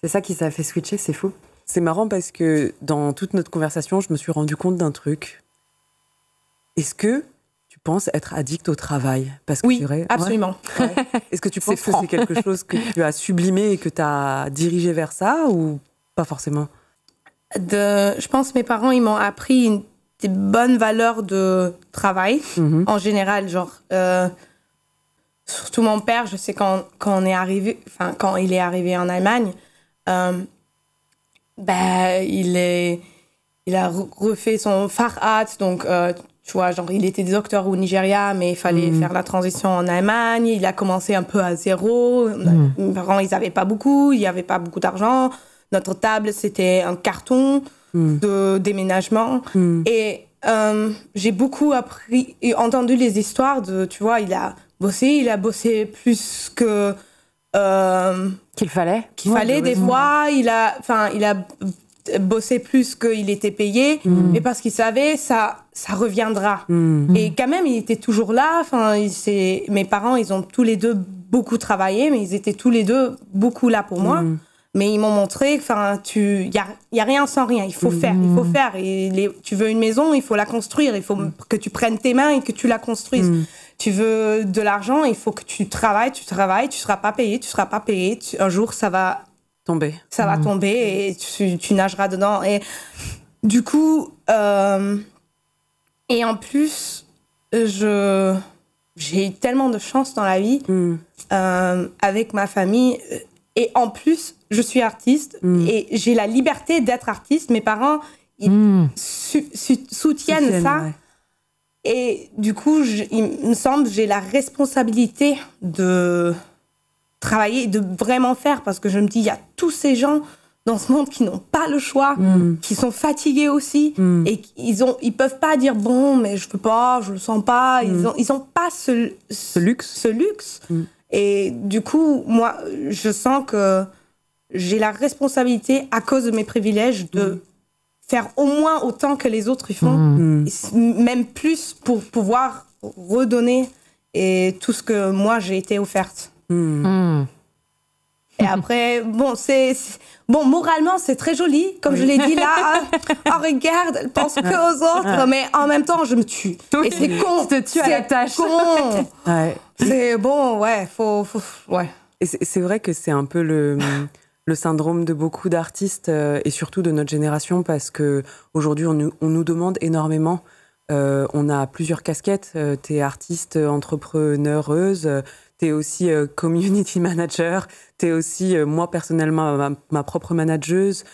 C'est ça qui t'a fait switcher, c'est fou. C'est marrant parce que dans toute notre conversation, je me suis rendu compte d'un truc. Est-ce que tu penses être addict au travail? Parce que oui, c'est vrai. Absolument. Ouais. Est-ce que tu penses que c'est quelque chose que tu as sublimé et que tu as dirigé vers ça ou pas forcément? Je pense que mes parents, ils m'ont appris des bonnes valeurs de travail, en général, surtout mon père, je sais quand il est arrivé en Allemagne, il a refait son Facharzt, donc Tu vois, genre, il était docteur au Nigeria, mais il fallait faire la transition en Allemagne. Il a commencé un peu à zéro. Mes parents, ils n'avaient pas beaucoup. Il n'y avait pas beaucoup d'argent. Notre table, c'était un carton de déménagement. Et j'ai beaucoup appris et entendu les histoires de, tu vois, il a bossé plus que... qu'il fallait. Des fois. Il a bossé plus qu'il était payé, mais parce qu'il savait ça reviendra. Et quand même, il était toujours là. Mes parents, ils ont tous les deux beaucoup travaillé, mais ils étaient tous les deux beaucoup là pour moi. Mais ils m'ont montré, il y a rien sans rien. Il faut faire. Et tu veux une maison, il faut la construire. Il faut que tu prennes tes mains et que tu la construises. Tu veux de l'argent, il faut que tu travailles. Tu seras pas payé. Un jour, ça va tomber. Ça va tomber et tu nageras dedans. Et du coup, et en plus, j'ai eu tellement de chance dans la vie avec ma famille. Et en plus, je suis artiste et j'ai la liberté d'être artiste. Mes parents, ils soutiennent ça. Ouais. Et du coup, il me semble, j'ai la responsabilité de travailler, de vraiment faire. Parce que je me dis, il y a tous ces gens dans ce monde qui n'ont pas le choix, qui sont fatigués aussi. Et ils peuvent pas dire, bon, mais je peux pas, je le sens pas. Ils ont pas ce luxe. Et du coup, moi, je sens que j'ai la responsabilité, à cause de mes privilèges, de faire au moins autant que les autres ils font, même plus pour pouvoir redonner et tout ce que moi j'ai été offerte. Et après, moralement, c'est très joli, comme je l'ai dit là. Oh, regarde, elle pense que aux autres, mais en même temps, je me tue. Et c'est con. Tu te tues à la tâche. C'est con. C'est bon, ouais, ouais. Et c'est vrai que c'est un peu le syndrome de beaucoup d'artistes et surtout de notre génération, parce que aujourd'hui, on nous demande énormément. On a plusieurs casquettes. T'es artiste, entrepreneureuse. T'es aussi community manager, t'es aussi, moi personnellement, ma propre manageuse.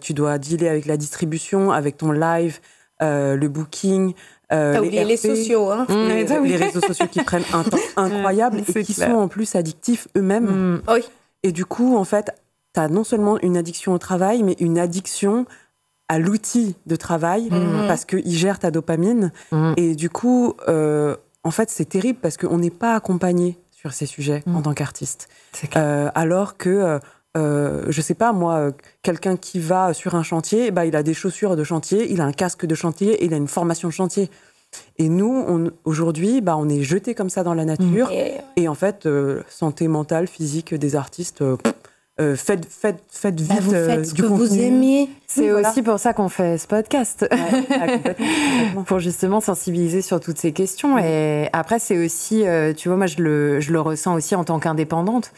Tu dois dealer avec la distribution, avec ton live, le booking. T'as oublié les sociaux, hein. Les réseaux sociaux qui prennent un temps incroyable et qui sont en plus addictifs eux-mêmes. Oui. Et du coup, en fait, t'as non seulement une addiction au travail, mais une addiction à l'outil de travail, parce qu'il gère ta dopamine. Et du coup, en fait, c'est terrible parce qu'on n'est pas accompagné sur ces sujets en tant qu'artiste. Alors que, je sais pas, moi, quelqu'un qui va sur un chantier, il a des chaussures de chantier, il a un casque de chantier et il a une formation de chantier. Et nous, aujourd'hui, on est jetés comme ça dans la nature. Et en fait, santé mentale, physique des artistes... faites vite vous faites ce du que contenu. vous aimez. C'est aussi pour ça qu'on fait ce podcast. Complètement. Pour justement sensibiliser sur toutes ces questions. Et après, c'est aussi, tu vois, moi, je le ressens aussi en tant qu'indépendante.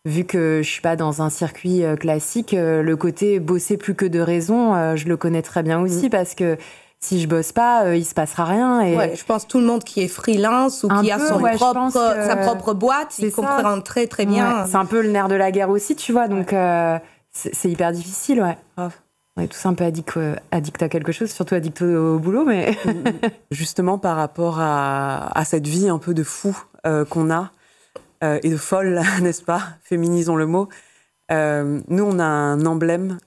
Vu que je suis pas dans un circuit classique, le côté bosser plus que de raison, je le connais très bien aussi, parce que si je bosse pas, il se passera rien. Et ouais, je pense que tout le monde qui est freelance ou qui a sa propre boîte, il comprend très très bien. Ouais, c'est un peu le nerf de la guerre aussi, tu vois. Donc c'est hyper difficile, ouais. On est tous un peu addict à quelque chose, surtout addict au boulot, mais justement par rapport à cette vie un peu de fou qu'on a et de folle, n'est-ce pas? Féminisons le mot. Nous, on a un emblème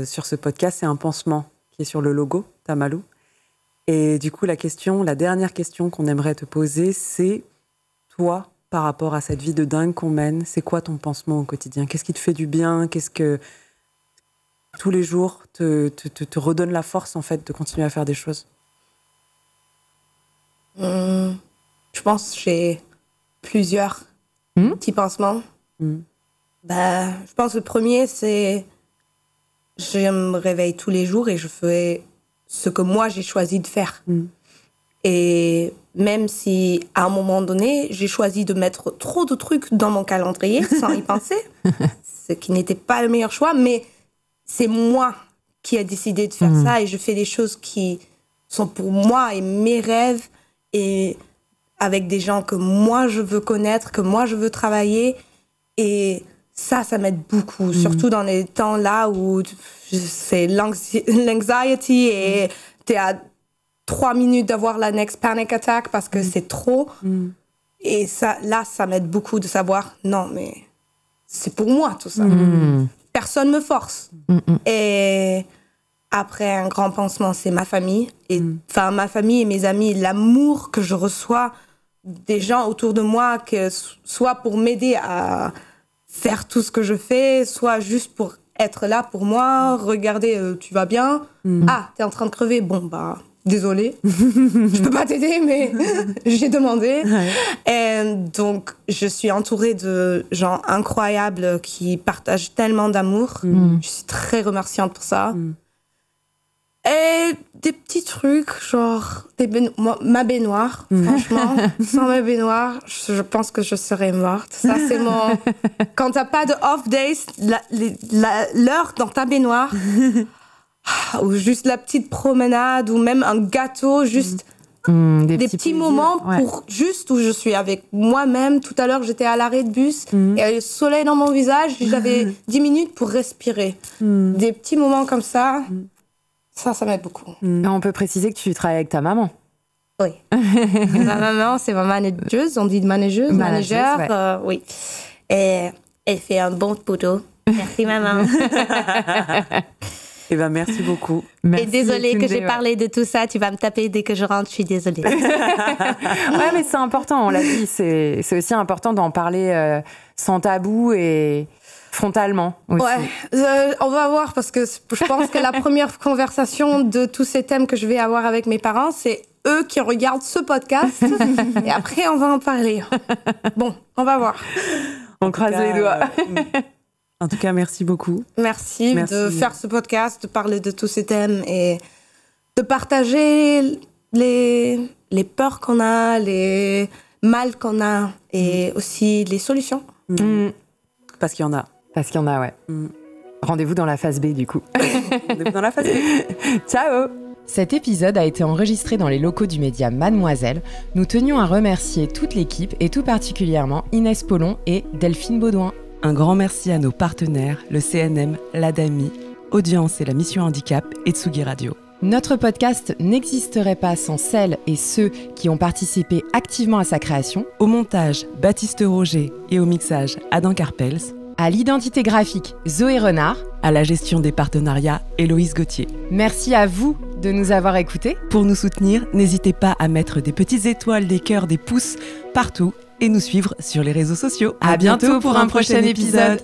sur ce podcast, c'est un pansement qui est sur le logo Tamalou. Et du coup, la dernière question qu'on aimerait te poser, c'est toi, par rapport à cette vie de dingue qu'on mène, c'est quoi ton pansement au quotidien? Qu'est-ce qui te fait du bien? Qu'est-ce que tous les jours te redonne la force en fait de continuer à faire des choses? Je pense que j'ai plusieurs petits pansements. Je pense que le premier, c'est je me réveille tous les jours et je fais ce que moi j'ai choisi de faire. Et même si à un moment donné j'ai choisi de mettre trop de trucs dans mon calendrier sans y penser, ce qui n'était pas le meilleur choix, mais c'est moi qui ai décidé de faire ça, et je fais des choses qui sont pour moi et mes rêves, et avec des gens que moi je veux connaître, que moi je veux travailler. Et ça m'aide beaucoup, surtout dans les temps là où c'est l'anxiety et t'es à 3 minutes d'avoir la next panic attack parce que c'est trop. Et ça m'aide beaucoup de savoir, non, mais c'est pour moi tout ça. Personne me force. Et après, un grand pansement, c'est ma famille. Enfin, ma famille et mes amis, l'amour que je reçois des gens autour de moi, que soit pour m'aider à faire tout ce que je fais, soit juste pour être là pour moi, regarder, tu vas bien? Ah, t'es en train de crever? Bon, bah, désolée, je peux pas t'aider, mais j'ai demandé. Et donc, je suis entourée de gens incroyables qui partagent tellement d'amour. Je suis très remerciante pour ça. Et des petits trucs, genre ma baignoire, franchement. Sans ma baignoire, je pense que je serais morte. Ça, c'est mon... Quand t'as pas de off days, l'heure dans ta baignoire, ou juste la petite promenade, ou même un gâteau, juste des petits moments pour juste où je suis avec moi-même. Tout à l'heure, j'étais à l'arrêt de bus, et le soleil dans mon visage, j'avais 10 minutes pour respirer. Des petits moments comme ça... Ça m'aide beaucoup. On peut préciser que tu travailles avec ta maman. Oui. Ma maman, c'est ma manageuse. On dit manager. Oui. Et elle fait un bon boulot. Merci, maman. Eh ben, merci beaucoup. Merci, et désolée que j'ai parlé de tout ça. Tu vas me taper dès que je rentre. Je suis désolée. Ouais, mais c'est important. On l'a dit. C'est aussi important d'en parler sans tabou et... frontalement aussi. Ouais, on va voir parce que je pense que la première conversation de tous ces thèmes que je vais avoir avec mes parents, c'est eux qui regardent ce podcast et après on va en parler. Bon, on va voir. On croise les doigts. En tout cas, merci beaucoup. Merci de faire ce podcast, de parler de tous ces thèmes et de partager les peurs qu'on a, les mal qu'on a et aussi les solutions. Parce qu'il y en a. Parce qu'il y en a, ouais. Rendez-vous dans la phase B, du coup. Rendez-vous dans la phase B. Ciao! Cet épisode a été enregistré dans les locaux du média Mademoiselle. Nous tenions à remercier toute l'équipe et tout particulièrement Inès Pollon et Delphine Baudouin. Un grand merci à nos partenaires, le CNM, l'ADAMI, Audience et la Mission Handicap et Tsugi Radio. Notre podcast n'existerait pas sans celles et ceux qui ont participé activement à sa création. Au montage, Baptiste Roger et au mixage, Adam Carpels. À l'identité graphique, Zoé Renard. À la gestion des partenariats, Héloïse Gauthier. Merci à vous de nous avoir écoutés. Pour nous soutenir, n'hésitez pas à mettre des petites étoiles, des cœurs, des pouces partout et nous suivre sur les réseaux sociaux. À bientôt pour un prochain épisode.